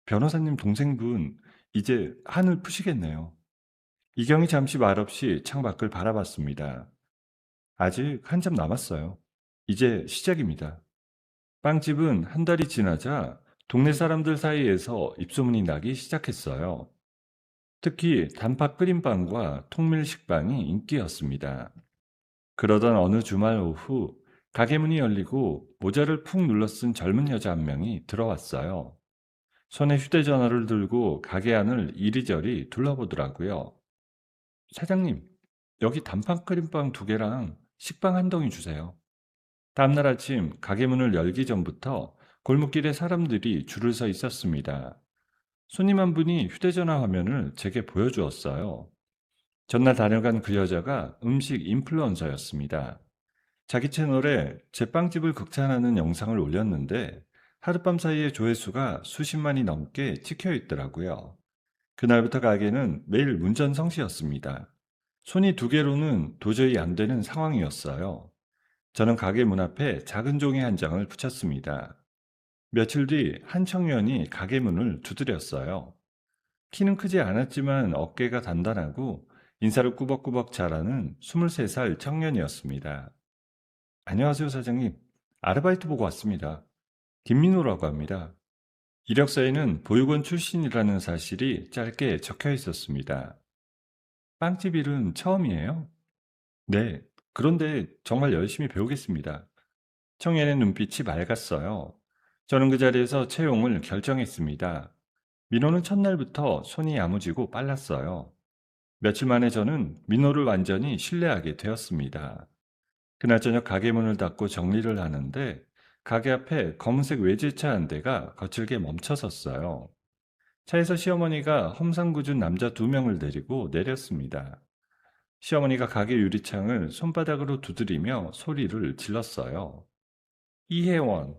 변호사님 동생분, 이제 한을 푸시겠네요. 이경이 잠시 말없이 창밖을 바라봤습니다. 아직 한참 남았어요. 이제 시작입니다. 빵집은 한 달이 지나자 동네 사람들 사이에서 입소문이 나기 시작했어요. 특히 단팥 끓임빵과 통밀식빵이 인기였습니다. 그러던 어느 주말 오후 가게 문이 열리고 모자를 푹 눌러쓴 젊은 여자 한 명이 들어왔어요. 손에 휴대전화를 들고 가게 안을 이리저리 둘러보더라고요. 사장님, 여기 단팥 끓임빵 2개랑 식빵 한 덩이 주세요. 다음날 아침 가게 문을 열기 전부터 골목길에 사람들이 줄을 서 있었습니다. 손님 한 분이 휴대전화 화면을 제게 보여주었어요. 전날 다녀간 그 여자가 음식 인플루언서였습니다. 자기 채널에 제 빵집을 극찬하는 영상을 올렸는데 하룻밤 사이에 조회수가 수십만이 넘게 찍혀 있더라고요. 그날부터 가게는 매일 문전성시였습니다. 손이 2개로는 도저히 안 되는 상황이었어요. 저는 가게 문 앞에 작은 종이 한 장을 붙였습니다. 며칠 뒤 한 청년이 가게 문을 두드렸어요. 키는 크지 않았지만 어깨가 단단하고 인사를 꾸벅꾸벅 잘하는 23살 청년이었습니다. 안녕하세요, 사장님. 아르바이트 보고 왔습니다. 김민호라고 합니다. 이력서에는 보육원 출신이라는 사실이 짧게 적혀 있었습니다. 빵집 일은 처음이에요? 네. 그런데 정말 열심히 배우겠습니다. 청년의 눈빛이 맑았어요. 저는 그 자리에서 채용을 결정했습니다. 민호는 첫날부터 손이 야무지고 빨랐어요. 며칠 만에 저는 민호를 완전히 신뢰하게 되었습니다. 그날 저녁 가게 문을 닫고 정리를 하는데 가게 앞에 검은색 외제차 한 대가 거칠게 멈춰섰어요. 차에서 시어머니가 험상궂은 남자 2명을 데리고 내렸습니다. 시어머니가 가게 유리창을 손바닥으로 두드리며 소리를 질렀어요. 이혜원,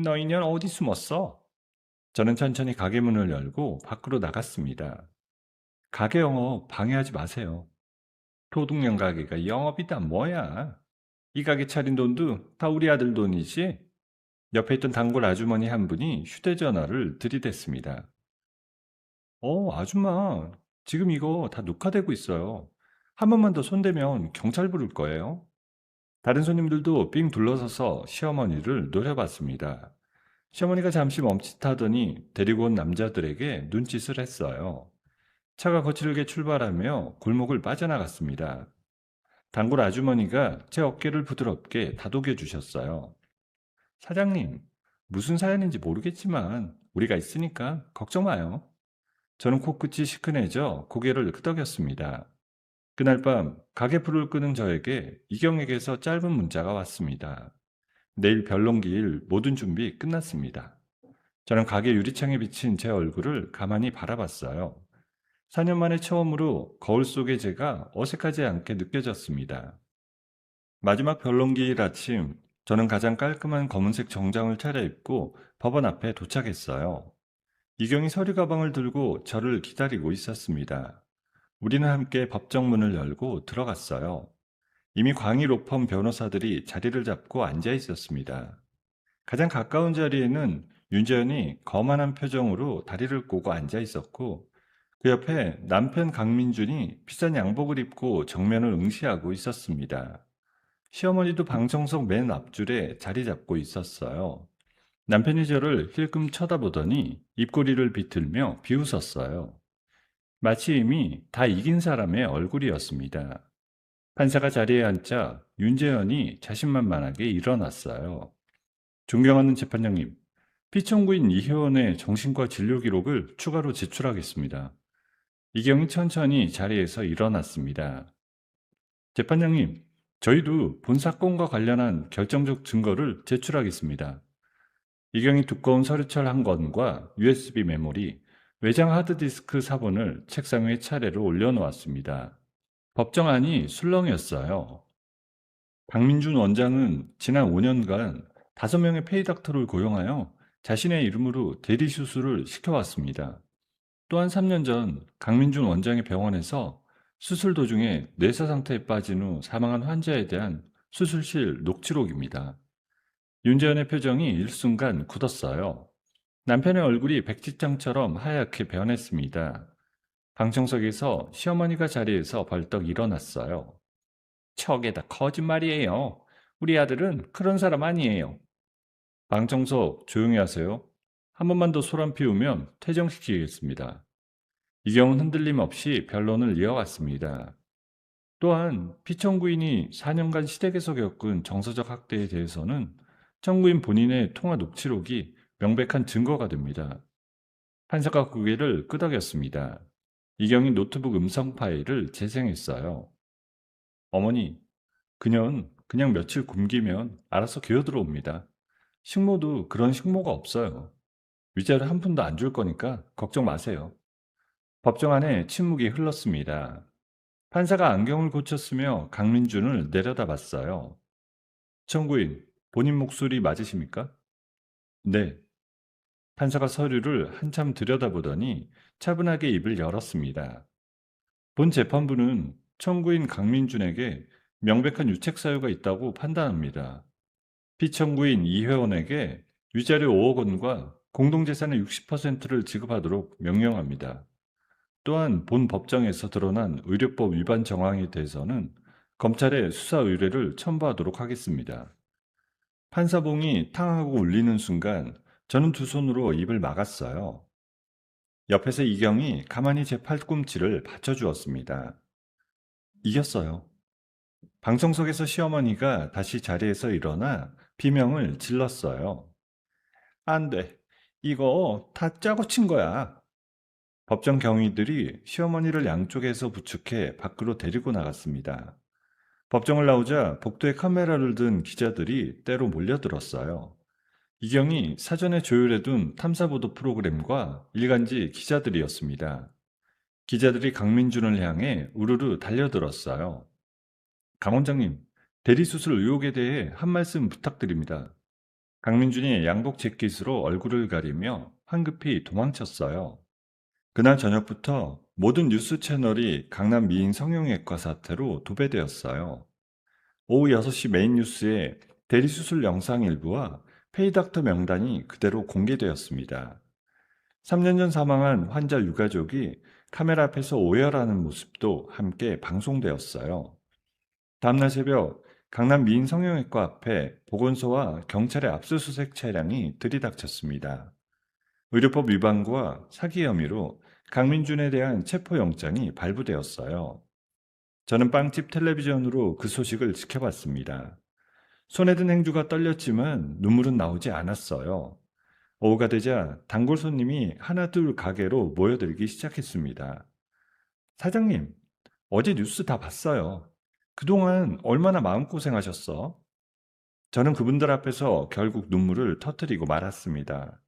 너 인연 어디 숨었어? 저는 천천히 가게 문을 열고 밖으로 나갔습니다. 가게 영업 방해하지 마세요. 도둑년 가게가 영업이다 뭐야. 이 가게 차린 돈도 다 우리 아들 돈이지? 옆에 있던 단골 아주머니 한 분이 휴대전화를 들이댔습니다. 아줌마, 지금 이거 다 녹화되고 있어요. 한 번만 더 손대면 경찰 부를 거예요. 다른 손님들도 삥 둘러서서 시어머니를 노려봤습니다. 시어머니가 잠시 멈칫하더니 데리고 온 남자들에게 눈짓을 했어요. 차가 거칠게 출발하며 골목을 빠져나갔습니다. 단골 아주머니가 제 어깨를 부드럽게 다독여 주셨어요. 사장님, 무슨 사연인지 모르겠지만 우리가 있으니까 걱정 마요. 저는 코끝이 시큰해져 고개를 끄덕였습니다. 그날 밤 가게 불을 끄는 저에게 이경에게서 짧은 문자가 왔습니다. 내일 별론기일 모든 준비 끝났습니다. 저는 가게 유리창에 비친 제 얼굴을 가만히 바라봤어요. 4년 만에 처음으로 거울 속의 제가 어색하지 않게 느껴졌습니다. 마지막 변론기일 아침, 저는 가장 깔끔한 검은색 정장을 차려입고 법원 앞에 도착했어요. 이경이 서류 가방을 들고 저를 기다리고 있었습니다. 우리는 함께 법정문을 열고 들어갔어요. 이미 광희 로펌 변호사들이 자리를 잡고 앉아 있었습니다. 가장 가까운 자리에는 윤재현이 거만한 표정으로 다리를 꼬고 앉아 있었고 그 옆에 남편 강민준이 비싼 양복을 입고 정면을 응시하고 있었습니다. 시어머니도 방청석 맨 앞줄에 자리 잡고 있었어요. 남편이 저를 힐끔 쳐다보더니 입꼬리를 비틀며 비웃었어요. 마치 이미 다 이긴 사람의 얼굴이었습니다. 판사가 자리에 앉자 윤재현이 자신만만하게 일어났어요. 존경하는 재판장님, 피청구인 이효원의 정신과 진료 기록을 추가로 제출하겠습니다. 이경이 천천히 자리에서 일어났습니다. 재판장님, 저희도 본 사건과 관련한 결정적 증거를 제출하겠습니다. 이경이 두꺼운 서류철 한 건과 USB 메모리, 외장 하드디스크 4본을 책상 위에 차례로 올려놓았습니다. 법정안이 술렁이었어요. 박민준 원장은 지난 5년간 5명의 페이닥터를 고용하여 자신의 이름으로 대리수술을 시켜왔습니다. 또한 3년 전 강민준 원장의 병원에서 수술 도중에 뇌사 상태에 빠진 후 사망한 환자에 대한 수술실 녹취록입니다. 윤재현의 표정이 일순간 굳었어요. 남편의 얼굴이 백지장처럼 하얗게 변했습니다. 방청석에서 시어머니가 자리에서 벌떡 일어났어요. 척에다 거짓말이에요. 우리 아들은 그런 사람 아니에요. 방청석 조용히 하세요. 한 번만 더 소란 피우면 퇴정시키겠습니다. 이경은 흔들림 없이 변론을 이어갔습니다. 또한 피청구인이 4년간 시댁에서 겪은 정서적 학대에 대해서는 청구인 본인의 통화 녹취록이 명백한 증거가 됩니다. 판사가 고개를 끄덕였습니다. 이경이 노트북 음성 파일을 재생했어요. 어머니, 그년 그냥 며칠 굶기면 알아서 기어들어옵니다. 식모도 그런 식모가 없어요. 위자료 한 푼도 안 줄 거니까 걱정 마세요. 법정 안에 침묵이 흘렀습니다. 판사가 안경을 고쳤으며 강민준을 내려다봤어요. 청구인, 본인 목소리 맞으십니까? 네. 판사가 서류를 한참 들여다보더니 차분하게 입을 열었습니다. 본 재판부는 청구인 강민준에게 명백한 유책 사유가 있다고 판단합니다. 피청구인 이회원에게 위자료 5억 원과 공동재산의 60%를 지급하도록 명령합니다. 또한 본 법정에서 드러난 의료법 위반 정황에 대해서는 검찰에 수사 의뢰를 첨부하도록 하겠습니다. 판사봉이 탕하고 울리는 순간 저는 두 손으로 입을 막았어요. 옆에서 이경이 가만히 제 팔꿈치를 받쳐주었습니다. 이겼어요. 방청석에서 시어머니가 다시 자리에서 일어나 비명을 질렀어요. 안 돼. 이거 다 짜고 친 거야. 법정 경위들이 시어머니를 양쪽에서 부축해 밖으로 데리고 나갔습니다. 법정을 나오자 복도에 카메라를 든 기자들이 때로 몰려들었어요. 이경이 사전에 조율해둔 탐사보도 프로그램과 일간지 기자들이었습니다. 기자들이 강민준을 향해 우르르 달려들었어요. 강 원장님, 대리수술 의혹에 대해 한 말씀 부탁드립니다. 강민준이 양복 재킷으로 얼굴을 가리며 황급히 도망쳤어요. 그날 저녁부터 모든 뉴스 채널이 강남 미인 성형외과 사태로 도배되었어요. 오후 6시 메인 뉴스에 대리수술 영상 일부와 페이닥터 명단이 그대로 공개되었습니다. 3년 전 사망한 환자 유가족이 카메라 앞에서 오열하는 모습도 함께 방송되었어요. 다음날 새벽 강남 미인 성형외과 앞에 보건소와 경찰의 압수수색 차량이 들이닥쳤습니다. 의료법 위반과 사기 혐의로 강민준에 대한 체포영장이 발부되었어요. 저는 빵집 텔레비전으로 그 소식을 지켜봤습니다. 손에 든 행주가 떨렸지만 눈물은 나오지 않았어요. 오후가 되자 단골 손님이 하나둘 가게로 모여들기 시작했습니다. 사장님, 어제 뉴스 다 봤어요. 그동안 얼마나 마음고생하셨어? 저는 그분들 앞에서 결국 눈물을 터뜨리고 말았습니다.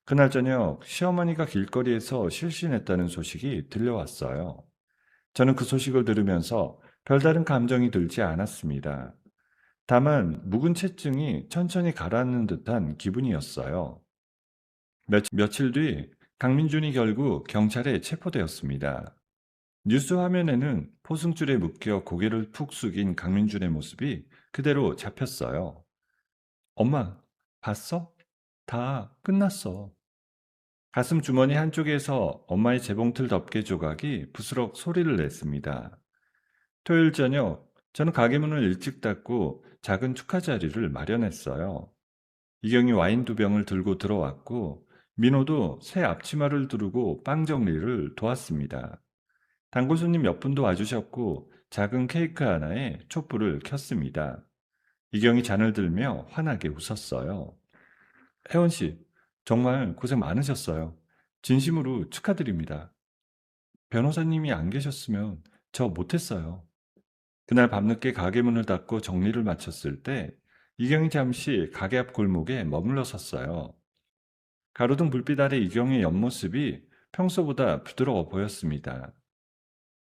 그날 저녁 시어머니가 길거리에서 실신했다는 소식이 들려왔어요. 저는 그 소식을 들으면서 별다른 감정이 들지 않았습니다. 다만 묵은 채증이 천천히 가라앉는 듯한 기분이었어요. 며칠 뒤 강민준이 결국 경찰에 체포되었습니다. 뉴스 화면에는 포승줄에 묶여 고개를 푹 숙인 강민준의 모습이 그대로 잡혔어요. 엄마, 봤어? 다 끝났어. 가슴 주머니 한쪽에서 엄마의 재봉틀 덮개 조각이 부스럭 소리를 냈습니다. 토요일 저녁, 저는 가게 문을 일찍 닫고 작은 축하 자리를 마련했어요. 이경이 와인 2병을 들고 들어왔고, 민호도 새 앞치마를 두르고 빵 정리를 도왔습니다. 단골 손님 몇 분도 와주셨고, 작은 케이크 하나에 촛불을 켰습니다. 이경이 잔을 들며 환하게 웃었어요. 혜원 씨, 정말 고생 많으셨어요. 진심으로 축하드립니다. 변호사님이 안 계셨으면 저 못했어요. 그날 밤늦게 가게 문을 닫고 정리를 마쳤을 때 이경이 잠시 가게 앞 골목에 머물러 섰어요. 가로등 불빛 아래 이경의 옆모습이 평소보다 부드러워 보였습니다.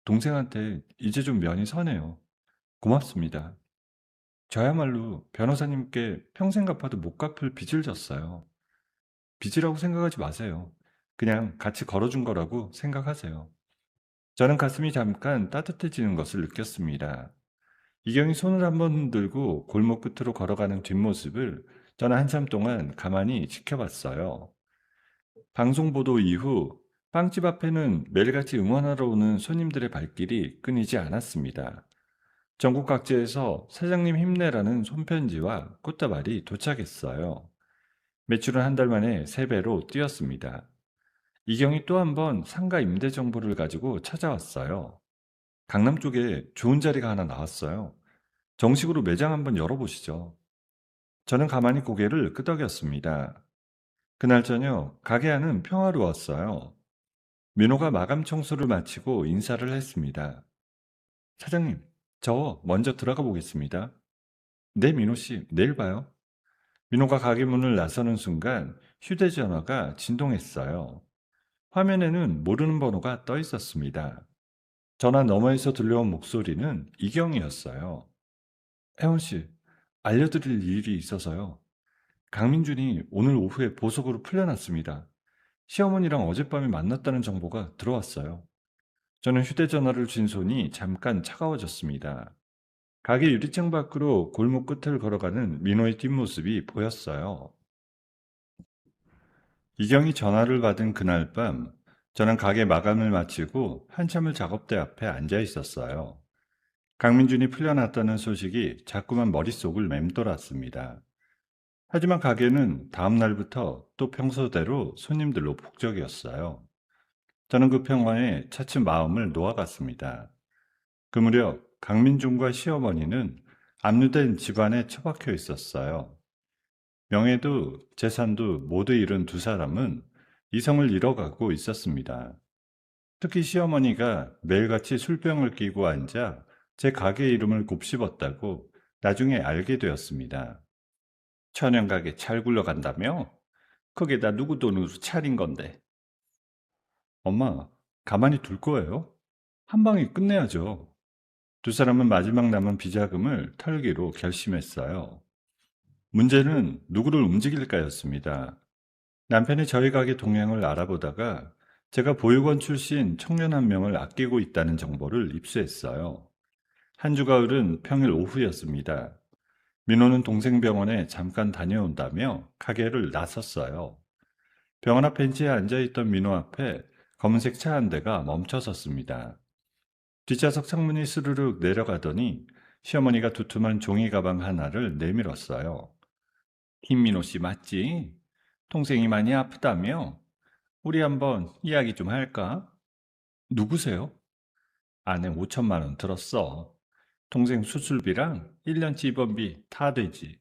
동생한테 이제 좀 면이 서네요. 고맙습니다. 저야말로 변호사님께 평생 갚아도 못 갚을 빚을 졌어요. 빚이라고 생각하지 마세요. 그냥 같이 걸어준 거라고 생각하세요. 저는 가슴이 잠깐 따뜻해지는 것을 느꼈습니다. 이경이 손을 한번 흔들고 골목 끝으로 걸어가는 뒷모습을 저는 한참 동안 가만히 지켜봤어요. 방송 보도 이후 빵집 앞에는 매일같이 응원하러 오는 손님들의 발길이 끊이지 않았습니다. 전국 각지에서 사장님 힘내라는 손편지와 꽃다발이 도착했어요. 매출은 한 달 만에 3배로 뛰었습니다. 이경이 또 한 번 상가 임대 정보를 가지고 찾아왔어요. 강남 쪽에 좋은 자리가 하나 나왔어요. 정식으로 매장 한번 열어보시죠. 저는 가만히 고개를 끄덕였습니다. 그날 저녁 가게 안은 평화로웠어요. 민호가 마감 청소를 마치고 인사를 했습니다. 사장님, 저 먼저 들어가 보겠습니다. 네, 민호 씨, 내일 봐요. 민호가 가게 문을 나서는 순간 휴대전화가 진동했어요. 화면에는 모르는 번호가 떠 있었습니다. 전화 너머에서 들려온 목소리는 이경이었어요. 혜원 씨, 알려드릴 일이 있어서요. 강민준이 오늘 오후에 보석으로 풀려났습니다. 시어머니랑 어젯밤에 만났다는 정보가 들어왔어요. 저는 휴대전화를 쥔 손이 잠깐 차가워졌습니다. 가게 유리창 밖으로 골목 끝을 걸어가는 민호의 뒷모습이 보였어요. 이경이 전화를 받은 그날 밤, 저는 가게 마감을 마치고 한참을 작업대 앞에 앉아 있었어요. 강민준이 풀려났다는 소식이 자꾸만 머릿속을 맴돌았습니다. 하지만 가게는 다음 날부터 또 평소대로 손님들로 북적이었어요. 저는 그 평화에 차츰 마음을 놓아갔습니다. 그 무렵 강민준과 시어머니는 압류된 집안에 처박혀 있었어요. 명예도 재산도 모두 잃은 두 사람은 이성을 잃어가고 있었습니다. 특히 시어머니가 매일같이 술병을 끼고 앉아 제 가게 이름을 곱씹었다고 나중에 알게 되었습니다. 천연가게 잘 굴러간다며? 거기에다 누구 돈으로 차린 건데. 엄마, 가만히 둘 거예요? 한 방에 끝내야죠. 두 사람은 마지막 남은 비자금을 털기로 결심했어요. 문제는 누구를 움직일까였습니다. 남편이 저희 가게 동향을 알아보다가 제가 보육원 출신 청년 한 명을 아끼고 있다는 정보를 입수했어요. 한 주 가을은 평일 오후였습니다. 민호는 동생 병원에 잠깐 다녀온다며 가게를 나섰어요. 병원 앞 벤치에 앉아있던 민호 앞에 검은색 차 한 대가 멈춰섰습니다. 뒷좌석 창문이 스르륵 내려가더니 시어머니가 두툼한 종이 가방 하나를 내밀었어요. 김민호 씨 맞지? 동생이 많이 아프다며? 우리 한번 이야기 좀 할까? 누구세요? 아내 5천만 원 들었어. 동생 수술비랑 1년치 입원비 다 되지.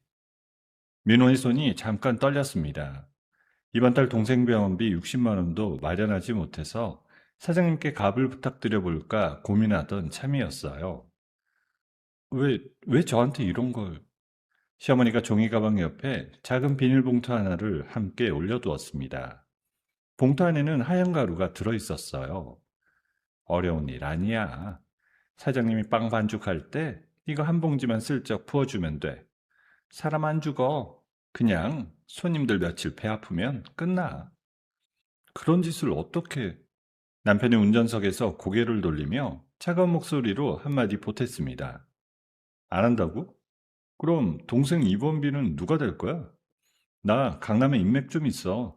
민호의 손이 잠깐 떨렸습니다. 이번 달 동생 병원비 60만 원도 마련하지 못해서 사장님께 갑을 부탁드려 볼까 고민하던 참이었어요. 왜 저한테 이런 걸? 시어머니가 종이 가방 옆에 작은 비닐봉투 하나를 함께 올려두었습니다. 봉투 안에는 하얀 가루가 들어있었어요. 어려운 일 아니야. 사장님이 빵 반죽할 때 이거 한 봉지만 슬쩍 부어주면 돼. 사람 안 죽어. 그냥 손님들 며칠 배 아프면 끝나. 그런 짓을 어떻게... 남편이 운전석에서 고개를 돌리며 차가운 목소리로 한마디 보탰습니다. 안 한다고? 그럼 동생 입원비는 누가 될 거야? 나 강남에 인맥 좀 있어.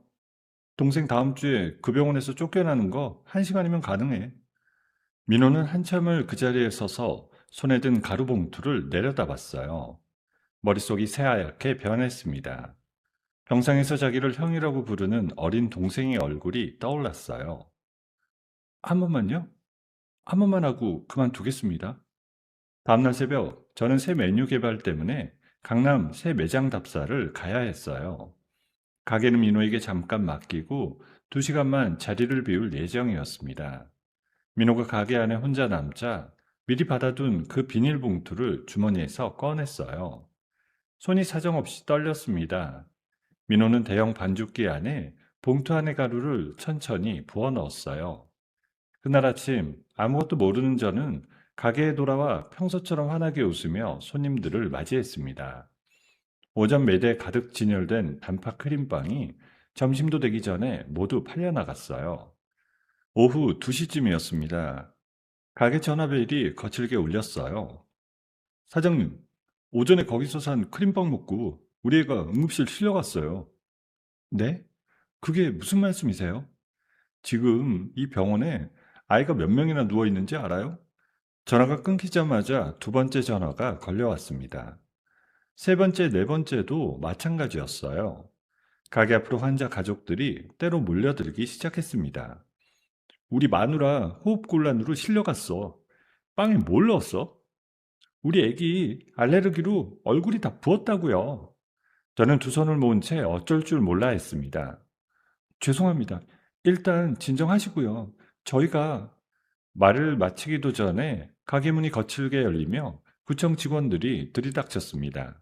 동생 다음 주에 그 병원에서 쫓겨나는 거 1시간이면 가능해. 민호는 한참을 그 자리에 서서 손에 든 가루봉투를 내려다봤어요. 머릿속이 새하얗게 변했습니다. 병상에서 자기를 형이라고 부르는 어린 동생의 얼굴이 떠올랐어요. 한 번만요? 한 번만 하고 그만두겠습니다. 다음날 새벽, 저는 새 메뉴 개발 때문에 강남 새 매장 답사를 가야 했어요. 가게는 민호에게 잠깐 맡기고 2시간만 자리를 비울 예정이었습니다. 민호가 가게 안에 혼자 남자 미리 받아둔 그 비닐봉투를 주머니에서 꺼냈어요. 손이 사정없이 떨렸습니다. 민호는 대형 반죽기 안에 봉투 안의 가루를 천천히 부어 넣었어요. 그날 아침 아무것도 모르는 저는 가게에 돌아와 평소처럼 환하게 웃으며 손님들을 맞이했습니다. 오전 매대에 가득 진열된 단팥 크림빵이 점심도 되기 전에 모두 팔려나갔어요. 오후 2시쯤이었습니다. 가게 전화벨이 거칠게 울렸어요. 사장님, 오전에 거기서 산 크림빵 먹고 우리 애가 응급실 실려갔어요. 네? 그게 무슨 말씀이세요? 지금 이 병원에 아이가 몇 명이나 누워 있는지 알아요? 전화가 끊기자마자 두 번째 전화가 걸려왔습니다. 세 번째, 네 번째도 마찬가지였어요. 가게 앞으로 환자 가족들이 때로 몰려들기 시작했습니다. 우리 마누라 호흡곤란으로 실려갔어. 빵에 뭘 넣었어? 우리 애기 알레르기로 얼굴이 다 부었다고요. 저는 두 손을 모은 채 어쩔 줄 몰라 했습니다. 죄송합니다. 일단 진정하시고요. 저희가 말을 마치기도 전에 가게 문이 거칠게 열리며 구청 직원들이 들이닥쳤습니다.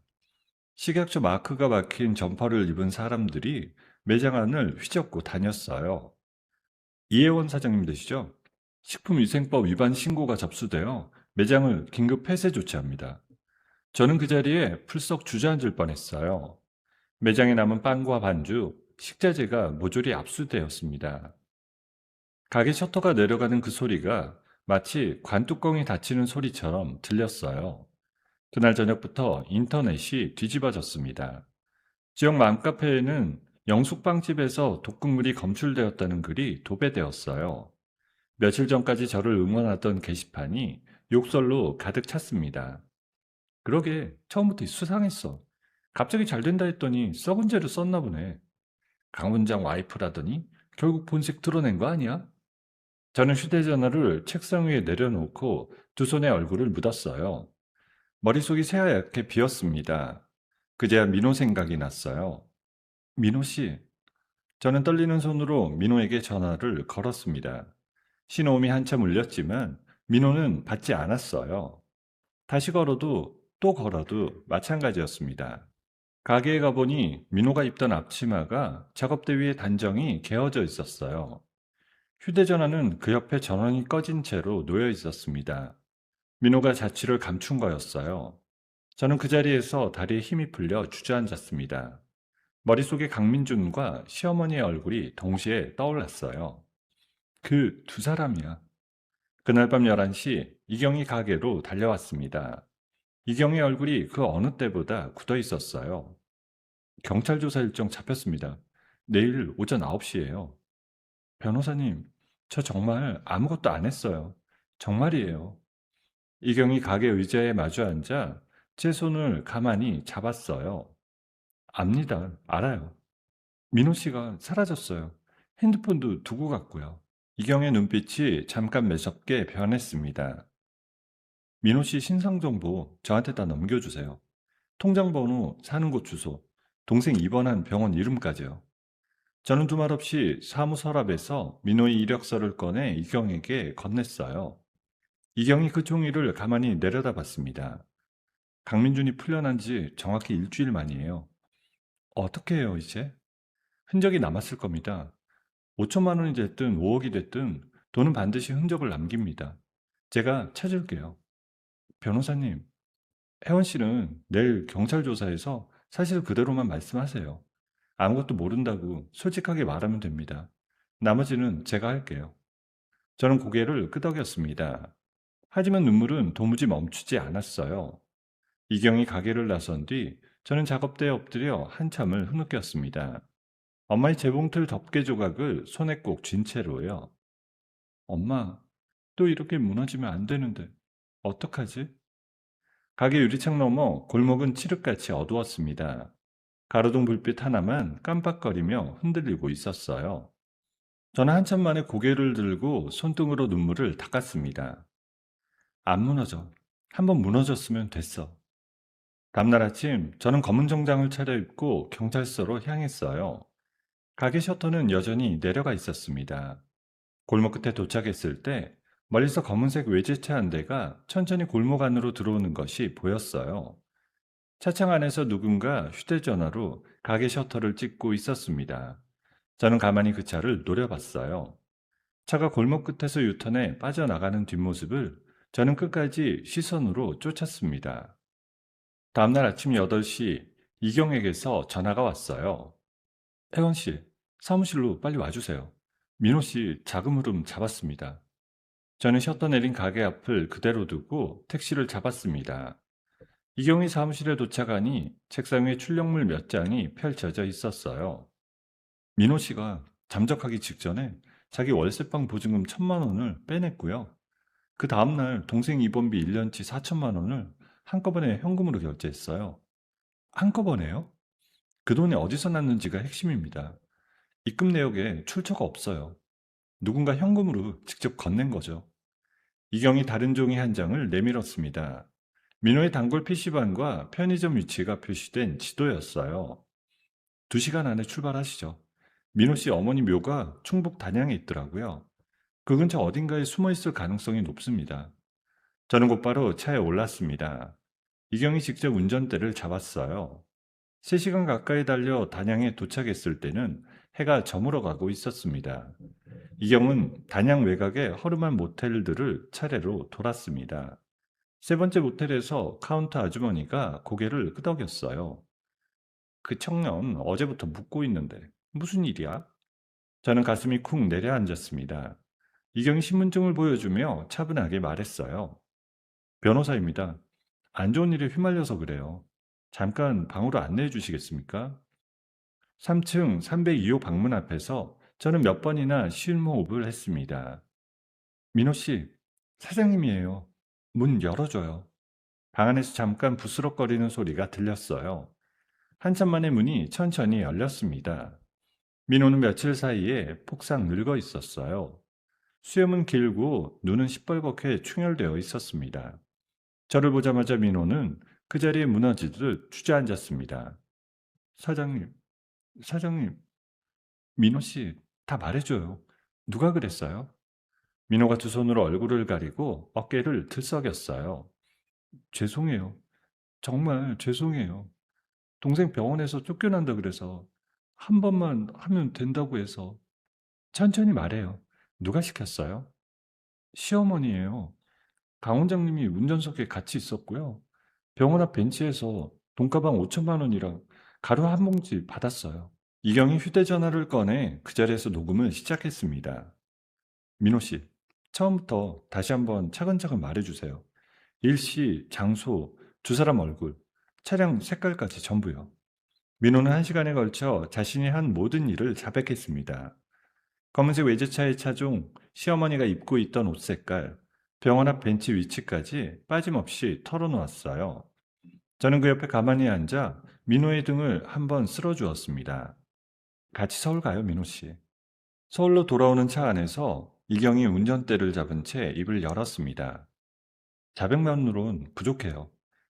식약처 마크가 박힌 점퍼를 입은 사람들이 매장 안을 휘젓고 다녔어요. 이혜원 사장님 되시죠? 식품위생법 위반 신고가 접수되어 매장을 긴급 폐쇄 조치합니다. 저는 그 자리에 풀썩 주저앉을 뻔했어요. 매장에 남은 빵과 반죽, 식자재가 모조리 압수되었습니다. 가게 셔터가 내려가는 그 소리가 마치 관뚜껑이 닫히는 소리처럼 들렸어요. 그날 저녁부터 인터넷이 뒤집어졌습니다. 지역 맘카페에는 영숙빵집에서 독극물이 검출되었다는 글이 도배되었어요. 며칠 전까지 저를 응원하던 게시판이 욕설로 가득 찼습니다. 그러게 처음부터 수상했어. 갑자기 잘 된다 했더니 썩은 재료 썼나 보네. 강 원장 와이프라더니 결국 본색 드러낸 거 아니야? 저는 휴대전화를 책상 위에 내려놓고 두 손에 얼굴을 묻었어요. 머릿속이 새하얗게 비었습니다. 그제야 민호 생각이 났어요. 민호 씨. 저는 떨리는 손으로 민호에게 전화를 걸었습니다. 신호음이 한참 울렸지만 민호는 받지 않았어요. 다시 걸어도 또 걸어도 마찬가지였습니다. 가게에 가보니 민호가 입던 앞치마가 작업대 위에 단정히 개어져 있었어요. 휴대전화는 그 옆에 전원이 꺼진 채로 놓여 있었습니다. 민호가 자취를 감춘 거였어요. 저는 그 자리에서 다리에 힘이 풀려 주저앉았습니다. 머릿속에 강민준과 시어머니의 얼굴이 동시에 떠올랐어요. 그 두 사람이야. 그날 밤 11시 이경이 가게로 달려왔습니다. 이경의 얼굴이 그 어느 때보다 굳어 있었어요. 경찰 조사 일정 잡혔습니다. 내일 오전 9시예요. 변호사님, 저 정말 아무것도 안 했어요. 정말이에요. 이경이 가게 의자에 마주 앉아 제 손을 가만히 잡았어요. 압니다. 알아요. 민호 씨가 사라졌어요. 핸드폰도 두고 갔고요. 이경의 눈빛이 잠깐 매섭게 변했습니다. 민호 씨 신상 정보 저한테 다 넘겨주세요. 통장 번호, 사는 곳 주소, 동생 입원한 병원 이름까지요. 저는 두말 없이 사무 서랍에서 민호의 이력서를 꺼내 이경에게 건넸어요. 이경이 그 종이를 가만히 내려다봤습니다. 강민준이 풀려난 지 정확히 일주일 만이에요. 어떻게 해요, 이제? 흔적이 남았을 겁니다. 5천만 원이 됐든 5억이 됐든 돈은 반드시 흔적을 남깁니다. 제가 찾을게요. 변호사님, 혜원 씨는 내일 경찰 조사에서 사실 그대로만 말씀하세요. 아무것도 모른다고 솔직하게 말하면 됩니다. 나머지는 제가 할게요. 저는 고개를 끄덕였습니다. 하지만 눈물은 도무지 멈추지 않았어요. 이경이 가게를 나선 뒤 저는 작업대에 엎드려 한참을 흐느꼈습니다. 엄마의 재봉틀 덮개 조각을 손에 꼭 쥔 채로요. 엄마, 또 이렇게 무너지면 안 되는데 어떡하지? 가게 유리창 너머 골목은 칠흑같이 어두웠습니다. 가로등 불빛 하나만 깜빡거리며 흔들리고 있었어요. 저는 한참 만에 고개를 들고 손등으로 눈물을 닦았습니다. 안 무너져. 한번 무너졌으면 됐어. 다음날 아침 저는 검은 정장을 차려입고 경찰서로 향했어요. 가게 셔터는 여전히 내려가 있었습니다. 골목 끝에 도착했을 때 멀리서 검은색 외제차 한 대가 천천히 골목 안으로 들어오는 것이 보였어요. 차창 안에서 누군가 휴대전화로 가게 셔터를 찍고 있었습니다. 저는 가만히 그 차를 노려봤어요. 차가 골목 끝에서 유턴해 빠져나가는 뒷모습을 저는 끝까지 시선으로 쫓았습니다. 다음날 아침 8시 이경에게서 전화가 왔어요. 혜원 씨, 사무실로 빨리 와주세요. 민호 씨 자금 흐름 잡았습니다. 저는 셔터 내린 가게 앞을 그대로 두고 택시를 잡았습니다. 이경이 사무실에 도착하니 책상 위에 출력물 몇 장이 펼쳐져 있었어요. 민호 씨가 잠적하기 직전에 자기 월세방 보증금 1,000만 원을 빼냈고요. 그 다음날 동생 입원비 1년치 4천만 원을 한꺼번에 현금으로 결제했어요. 한꺼번에요? 그 돈이 어디서 났는지가 핵심입니다. 입금 내역에 출처가 없어요. 누군가 현금으로 직접 건넨 거죠. 이경이 다른 종이 한 장을 내밀었습니다. 민호의 단골 PC방과 편의점 위치가 표시된 지도였어요. 2시간 안에 출발하시죠. 민호 씨 어머니 묘가 충북 단양에 있더라고요. 그 근처 어딘가에 숨어 있을 가능성이 높습니다. 저는 곧바로 차에 올랐습니다. 이경이 직접 운전대를 잡았어요. 3시간 가까이 달려 단양에 도착했을 때는 해가 저물어 가고 있었습니다. 이경은 단양 외곽의 허름한 모텔들을 차례로 돌았습니다. 세 번째 모텔에서 카운터 아주머니가 고개를 끄덕였어요. 그 청년 어제부터 묵고 있는데 무슨 일이야? 저는 가슴이 쿵 내려앉았습니다. 이경이 신분증을 보여주며 차분하게 말했어요. 변호사입니다. 안 좋은 일에 휘말려서 그래요. 잠깐 방으로 안내해 주시겠습니까? 3층 302호 방문 앞에서 저는 몇 번이나 쉴모흡을 했습니다. 민호 씨, 사장님이에요. 문 열어줘요. 방 안에서 잠깐 부스럭거리는 소리가 들렸어요. 한참 만에 문이 천천히 열렸습니다. 민호는 며칠 사이에 폭삭 늙어 있었어요. 수염은 길고 눈은 시뻘겋게 충혈되어 있었습니다. 저를 보자마자 민호는 그 자리에 무너지듯 주저앉았습니다. 사장님, 사장님, 민호 씨, 다 말해줘요. 누가 그랬어요? 민호가 두 손으로 얼굴을 가리고 어깨를 들썩였어요. 죄송해요. 정말 죄송해요. 동생 병원에서 쫓겨난다 그래서 한 번만 하면 된다고 해서 천천히 말해요. 누가 시켰어요? 시어머니예요. 강 원장님이 운전석에 같이 있었고요. 병원 앞 벤치에서 돈가방 5천만 원이랑 가루 한 봉지 받았어요. 이경이 휴대전화를 꺼내 그 자리에서 녹음을 시작했습니다. 민호 씨, 처음부터 다시 한번 차근차근 말해주세요. 일시, 장소, 두 사람 얼굴, 차량 색깔까지 전부요. 민호는 1시간에 걸쳐 자신이 한 모든 일을 자백했습니다. 검은색 외제차의 차종, 시어머니가 입고 있던 옷 색깔, 병원 앞 벤치 위치까지 빠짐없이 털어놓았어요. 저는 그 옆에 가만히 앉아 민호의 등을 한번 쓸어주었습니다. 같이 서울 가요, 민호 씨. 서울로 돌아오는 차 안에서 이경이 운전대를 잡은 채 입을 열었습니다. 자백만으론 부족해요.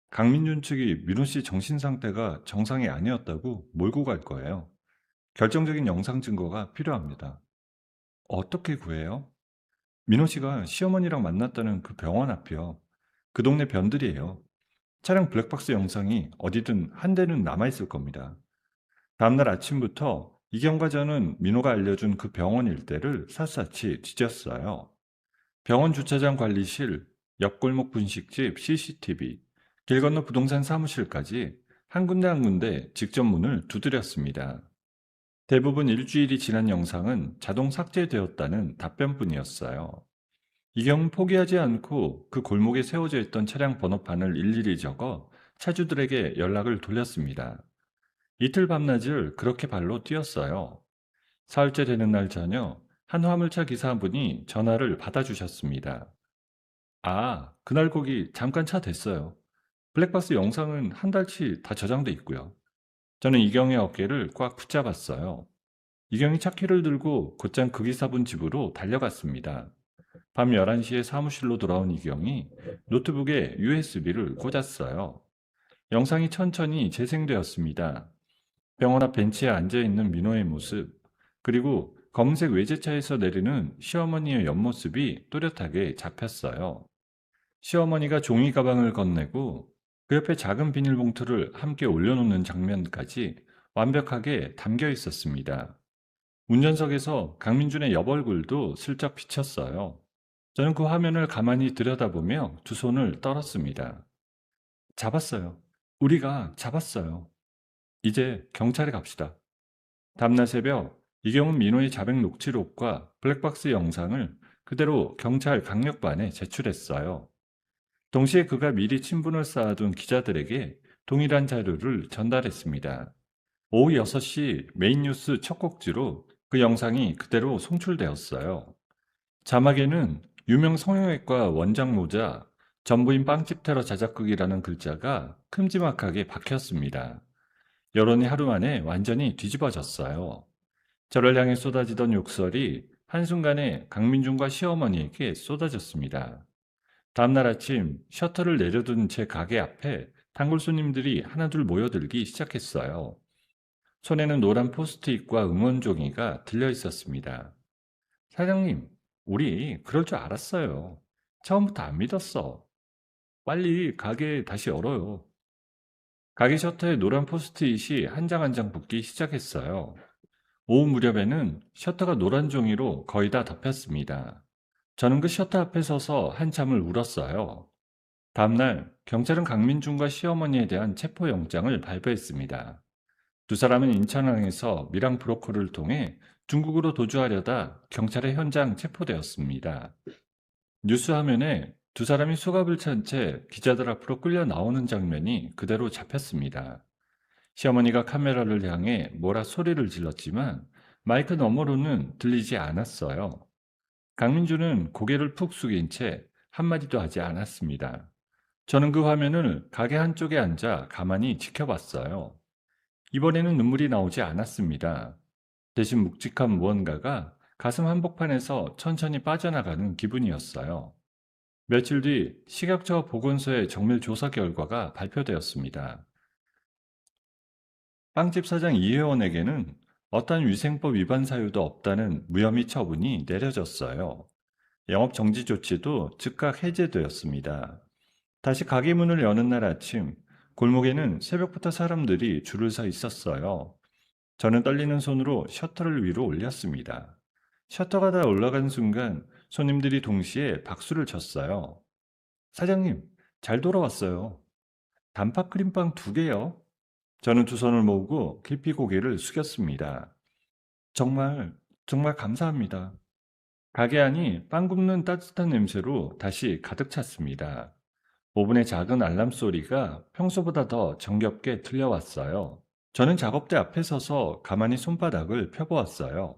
강민준 측이 민호 씨 정신 상태가 정상이 아니었다고 몰고 갈 거예요. 결정적인 영상 증거가 필요합니다. 어떻게 구해요? 민호 씨가 시어머니랑 만났다는 그 병원 앞이요. 그 동네 변들이에요. 차량 블랙박스 영상이 어디든 한 대는 남아있을 겁니다. 다음날 아침부터 이경과 저는 민호가 알려준 그 병원 일대를 샅샅이 뒤졌어요. 병원 주차장 관리실, 옆골목 분식집 CCTV, 길 건너 부동산 사무실까지 한 군데 한 군데 직접 문을 두드렸습니다. 대부분 일주일이 지난 영상은 자동 삭제되었다는 답변뿐이었어요. 이경은 포기하지 않고 그 골목에 세워져 있던 차량 번호판을 일일이 적어 차주들에게 연락을 돌렸습니다. 이틀 밤낮을 그렇게 발로 뛰었어요. 사흘째 되는 날 저녁, 한 화물차 기사 한 분이 전화를 받아주셨습니다. 아, 그날 거기 잠깐 차 댔어요. 블랙박스 영상은 한 달치 다 저장돼 있고요. 저는 이경의 어깨를 꽉 붙잡았어요. 이경이 차키를 들고 곧장 그 기사분 집으로 달려갔습니다. 밤 11시에 사무실로 돌아온 이경이 노트북에 USB를 꽂았어요. 영상이 천천히 재생되었습니다. 병원 앞 벤치에 앉아있는 민호의 모습, 그리고 검은색 외제차에서 내리는 시어머니의 옆모습이 또렷하게 잡혔어요. 시어머니가 종이 가방을 건네고 그 옆에 작은 비닐봉투를 함께 올려놓는 장면까지 완벽하게 담겨 있었습니다. 운전석에서 강민준의 옆얼굴도 슬쩍 비쳤어요. 저는 그 화면을 가만히 들여다보며 두 손을 떨었습니다. 잡았어요. 우리가 잡았어요. 이제 경찰에 갑시다. 다음날 새벽, 이경은 민호의 자백 녹취록과 블랙박스 영상을 그대로 경찰 강력반에 제출했어요. 동시에 그가 미리 친분을 쌓아둔 기자들에게 동일한 자료를 전달했습니다. 오후 6시 메인 뉴스 첫 곡지로 그 영상이 그대로 송출되었어요. 자막에는 유명 성형외과 원장 모자, 전부인 빵집 테러 자작극이라는 글자가 큼지막하게 박혔습니다. 여론이 하루 만에 완전히 뒤집어졌어요. 저를 향해 쏟아지던 욕설이 한순간에 강민준과 시어머니에게 쏟아졌습니다. 다음날 아침 셔터를 내려둔 제 가게 앞에 단골 손님들이 하나둘 모여들기 시작했어요. 손에는 노란 포스트잇과 응원 종이가 들려 있었습니다. 사장님, 우리 그럴 줄 알았어요. 처음부터 안 믿었어. 빨리 가게 다시 열어요. 가게 셔터에 노란 포스트잇이 한 장 한 장 붙기 시작했어요. 오후 무렵에는 셔터가 노란 종이로 거의 다 덮였습니다. 저는 그 셔터 앞에 서서 한참을 울었어요. 다음날 경찰은 강민준과 시어머니에 대한 체포영장을 발부했습니다. 두 사람은 인천항에서 미랑 브로커를 통해 중국으로 도주하려다 경찰의 현장 체포되었습니다. 뉴스 화면에 두 사람이 수갑을 찬 채 기자들 앞으로 끌려 나오는 장면이 그대로 잡혔습니다. 시어머니가 카메라를 향해 뭐라 소리를 질렀지만 마이크 너머로는 들리지 않았어요. 강민주는 고개를 푹 숙인 채 한마디도 하지 않았습니다. 저는 그 화면을 가게 한쪽에 앉아 가만히 지켜봤어요. 이번에는 눈물이 나오지 않았습니다. 대신 묵직한 무언가가 가슴 한복판에서 천천히 빠져나가는 기분이었어요. 며칠 뒤 식약처 보건소의 정밀 조사 결과가 발표되었습니다. 빵집 사장 이회원에게는 어떠한 위생법 위반 사유도 없다는 무혐의 처분이 내려졌어요. 영업 정지 조치도 즉각 해제되었습니다. 다시 가게 문을 여는 날 아침, 골목에는 새벽부터 사람들이 줄을 서 있었어요. 저는 떨리는 손으로 셔터를 위로 올렸습니다. 셔터가 다 올라간 순간 손님들이 동시에 박수를 쳤어요. 사장님, 잘 돌아왔어요. 단팥 크림빵 두 개요. 저는 두 손을 모으고 깊이 고개를 숙였습니다. 정말, 정말 감사합니다. 가게 안이 빵 굽는 따뜻한 냄새로 다시 가득 찼습니다. 오븐의 작은 알람 소리가 평소보다 더 정겹게 들려왔어요. 저는 작업대 앞에 서서 가만히 손바닥을 펴보았어요.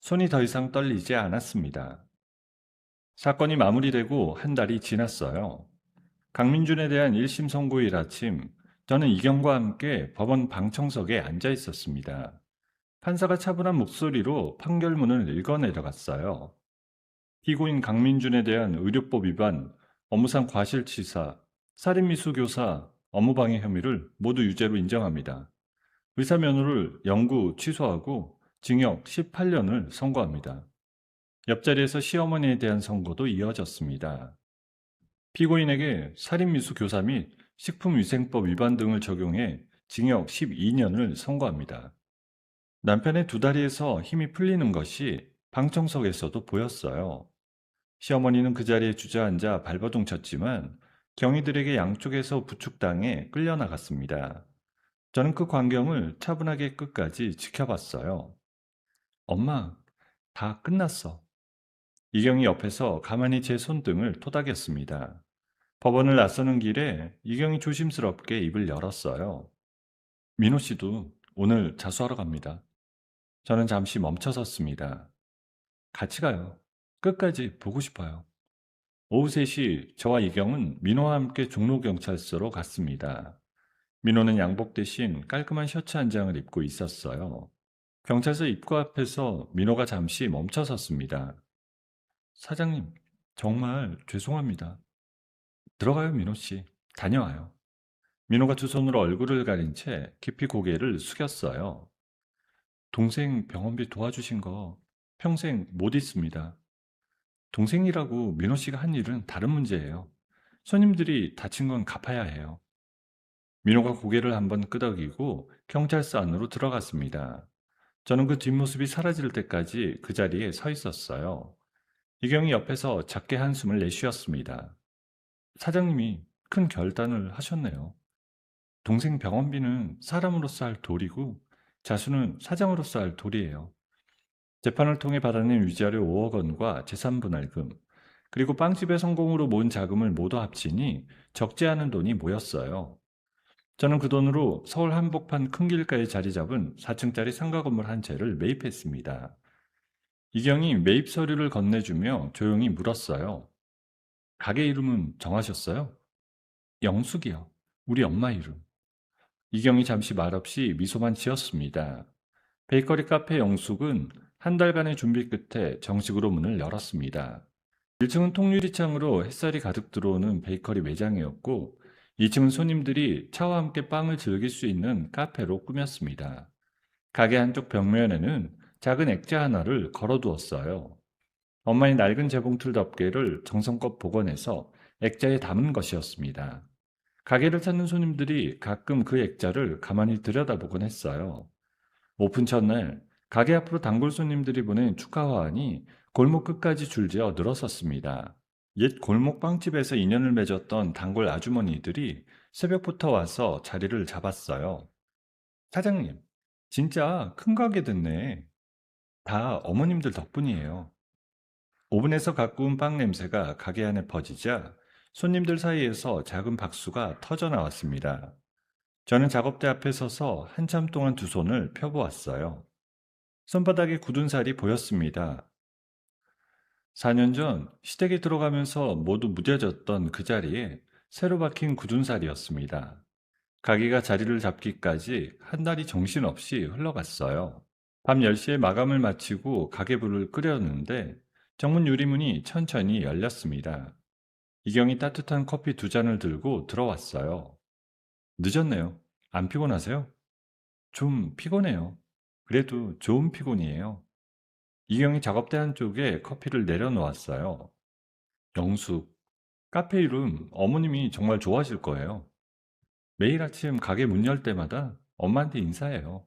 손이 더 이상 떨리지 않았습니다. 사건이 마무리되고 한 달이 지났어요. 강민준에 대한 1심 선고일 아침, 저는 이경과 함께 법원 방청석에 앉아 있었습니다. 판사가 차분한 목소리로 판결문을 읽어 내려갔어요. 피고인 강민준에 대한 의료법 위반, 업무상 과실치사, 살인미수교사, 업무방해 혐의를 모두 유죄로 인정합니다. 의사면허를 영구 취소하고 징역 18년을 선고합니다. 옆자리에서 시어머니에 대한 선고도 이어졌습니다. 피고인에게 살인미수교사 및 식품위생법 위반 등을 적용해 징역 12년을 선고합니다. 남편의 두 다리에서 힘이 풀리는 것이 방청석에서도 보였어요. 시어머니는 그 자리에 주저앉아 발버둥 쳤지만 경위들에게 양쪽에서 부축당해 끌려나갔습니다. 저는 그 광경을 차분하게 끝까지 지켜봤어요. 엄마, 다 끝났어. 이경이 옆에서 가만히 제 손등을 토닥였습니다. 법원을 나서는 길에 이경이 조심스럽게 입을 열었어요. 민호 씨도 오늘 자수하러 갑니다. 저는 잠시 멈춰섰습니다. 같이 가요. 끝까지 보고 싶어요. 오후 3시 저와 이경은 민호와 함께 종로경찰서로 갔습니다. 민호는 양복 대신 깔끔한 셔츠 한 장을 입고 있었어요. 경찰서 입구 앞에서 민호가 잠시 멈춰섰습니다. 사장님, 정말 죄송합니다. 들어가요, 민호 씨. 다녀와요. 민호가 두 손으로 얼굴을 가린 채 깊이 고개를 숙였어요. 동생 병원비 도와주신 거 평생 못 잊습니다. 동생이라고 민호 씨가 한 일은 다른 문제예요. 손님들이 다친 건 갚아야 해요. 민호가 고개를 한번 끄덕이고 경찰서 안으로 들어갔습니다. 저는 그 뒷모습이 사라질 때까지 그 자리에 서 있었어요. 이경이 옆에서 작게 한숨을 내쉬었습니다. 사장님이 큰 결단을 하셨네요. 동생 병원비는 사람으로서 할 도리고 자수는 사장으로서 할 도리예요. 재판을 통해 받아낸 위자료 5억 원과 재산분할금, 그리고 빵집의 성공으로 모은 자금을 모두 합치니 적지 않은 돈이 모였어요. 저는 그 돈으로 서울 한복판 큰 길가에 자리 잡은 4층짜리 상가 건물 한 채를 매입했습니다. 이경이 매입 서류를 건네주며 조용히 물었어요. 가게 이름은 정하셨어요? 영숙이요. 우리 엄마 이름. 이경이 잠시 말없이 미소만 지었습니다. 베이커리 카페 영숙은 한 달간의 준비 끝에 정식으로 문을 열었습니다. 1층은 통유리창으로 햇살이 가득 들어오는 베이커리 매장이었고 2층은 손님들이 차와 함께 빵을 즐길 수 있는 카페로 꾸몄습니다. 가게 한쪽 벽면에는 작은 액자 하나를 걸어두었어요. 엄마의 낡은 재봉틀 덮개를 정성껏 복원해서 액자에 담은 것이었습니다. 가게를 찾는 손님들이 가끔 그 액자를 가만히 들여다보곤 했어요. 오픈 첫날 가게 앞으로 단골 손님들이 보낸 축하 화환이 골목 끝까지 줄지어 늘어섰습니다. 옛 골목 빵집에서 인연을 맺었던 단골 아주머니들이 새벽부터 와서 자리를 잡았어요. 사장님, 진짜 큰 가게 됐네. 다 어머님들 덕분이에요. 오븐에서 갖고 온 빵 냄새가 가게 안에 퍼지자 손님들 사이에서 작은 박수가 터져 나왔습니다. 저는 작업대 앞에 서서 한참 동안 두 손을 펴보았어요. 손바닥에 굳은 살이 보였습니다. 4년 전 시댁에 들어가면서 모두 무뎌졌던 그 자리에 새로 박힌 굳은 살이었습니다. 가게가 자리를 잡기까지 한 달이 정신없이 흘러갔어요. 밤 10시에 마감을 마치고 가게 불을 끄려는데 정문 유리문이 천천히 열렸습니다. 이경이 따뜻한 커피 두 잔을 들고 들어왔어요. 늦었네요. 안 피곤하세요? 좀 피곤해요. 그래도 좋은 피곤이에요. 이경이 작업대 한쪽에 커피를 내려놓았어요. 영숙, 카페 이름 어머님이 정말 좋아하실 거예요. 매일 아침 가게 문 열 때마다 엄마한테 인사해요.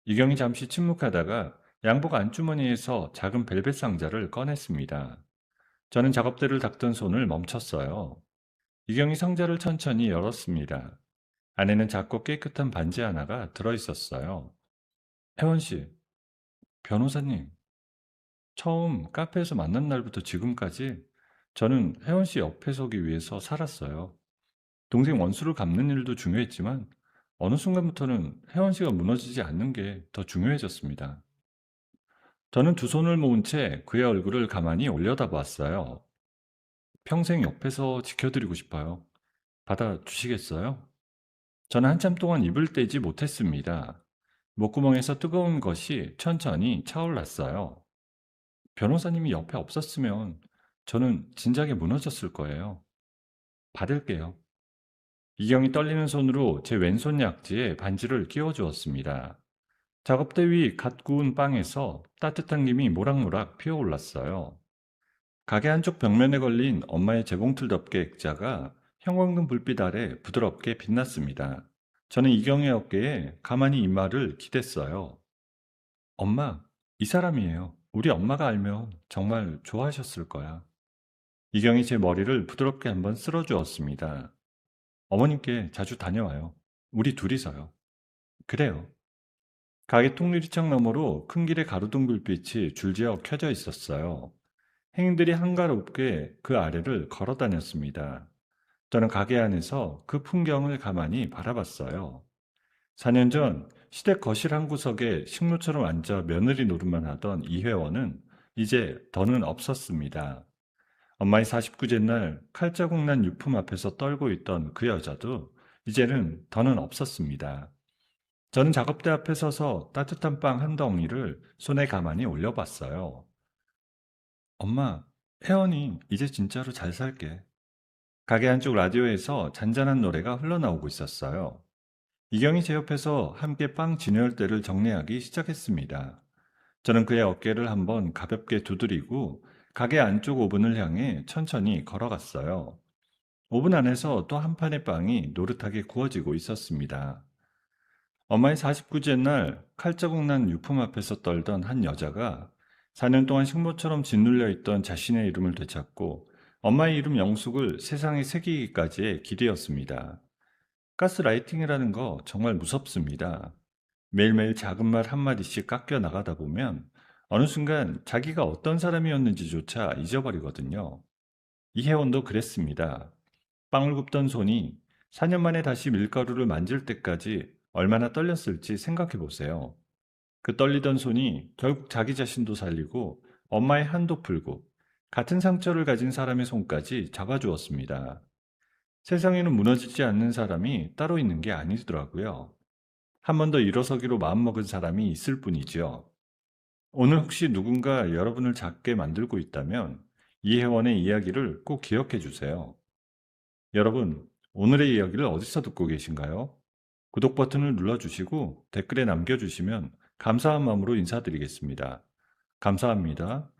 이경이 잠시 침묵하다가 양복 안주머니에서 작은 벨벳 상자를 꺼냈습니다. 저는 작업대를 닦던 손을 멈췄어요. 이경이 상자를 천천히 열었습니다. 안에는 작고 깨끗한 반지 하나가 들어있었어요. 혜원 씨, 변호사님, 처음 카페에서 만난 날부터 지금까지 저는 혜원 씨 옆에 서기 위해서 살았어요. 동생 원수를 갚는 일도 중요했지만 어느 순간부터는 혜원 씨가 무너지지 않는 게 더 중요해졌습니다. 저는 두 손을 모은 채 그의 얼굴을 가만히 올려다보았어요. 평생 옆에서 지켜드리고 싶어요. 받아주시겠어요? 저는 한참 동안 입을 떼지 못했습니다. 목구멍에서 뜨거운 것이 천천히 차올랐어요. 변호사님이 옆에 없었으면 저는 진작에 무너졌을 거예요. 받을게요. 이경이 떨리는 손으로 제 왼손 약지에 반지를 끼워주었습니다. 작업대 위 갓 구운 빵에서 따뜻한 김이 모락모락 피어올랐어요. 가게 한쪽 벽면에 걸린 엄마의 재봉틀 덮개 액자가 형광등 불빛 아래 부드럽게 빛났습니다. 저는 이경의 어깨에 가만히 이마를 기댔어요. 엄마, 이 사람이에요. 우리 엄마가 알면 정말 좋아하셨을 거야. 이경이 제 머리를 부드럽게 한번 쓸어주었습니다. 어머님께 자주 다녀와요. 우리 둘이서요. 그래요. 가게 통유리창 너머로 큰 길에 가로등 불빛이 줄지어 켜져 있었어요. 행인들이 한가롭게 그 아래를 걸어 다녔습니다. 저는 가게 안에서 그 풍경을 가만히 바라봤어요. 4년 전 시댁 거실 한 구석에 식물처럼 앉아 며느리 노릇만 하던 이 회원은 이제 더는 없었습니다. 엄마의 49제 날 칼자국 난 유품 앞에서 떨고 있던 그 여자도 이제는 더는 없었습니다. 저는 작업대 앞에 서서 따뜻한 빵 한 덩이를 손에 가만히 올려봤어요. 엄마, 혜원이 이제 진짜로 잘 살게. 가게 한쪽 라디오에서 잔잔한 노래가 흘러나오고 있었어요. 이경이 제 옆에서 함께 빵 진열대를 정리하기 시작했습니다. 저는 그의 어깨를 한번 가볍게 두드리고 가게 안쪽 오븐을 향해 천천히 걸어갔어요. 오븐 안에서 또 한 판의 빵이 노릇하게 구워지고 있었습니다. 엄마의 49제 날 칼자국 난 유품 앞에서 떨던 한 여자가 4년 동안 식모처럼 짓눌려 있던 자신의 이름을 되찾고 엄마의 이름 영숙을 세상에 새기기까지의 길이었습니다. 가스라이팅이라는 거 정말 무섭습니다. 매일매일 작은 말 한마디씩 깎여 나가다 보면 어느 순간 자기가 어떤 사람이었는지조차 잊어버리거든요. 이혜원도 그랬습니다. 빵을 굽던 손이 4년 만에 다시 밀가루를 만질 때까지 얼마나 떨렸을지 생각해 보세요. 그 떨리던 손이 결국 자기 자신도 살리고 엄마의 한도 풀고 같은 상처를 가진 사람의 손까지 잡아주었습니다. 세상에는 무너지지 않는 사람이 따로 있는 게 아니더라고요. 한 번 더 일어서기로 마음먹은 사람이 있을 뿐이지요. 오늘 혹시 누군가 여러분을 작게 만들고 있다면 이혜원의 이야기를 꼭 기억해 주세요. 여러분, 오늘의 이야기를 어디서 듣고 계신가요? 구독 버튼을 눌러주시고 댓글에 남겨주시면 감사한 마음으로 인사드리겠습니다. 감사합니다.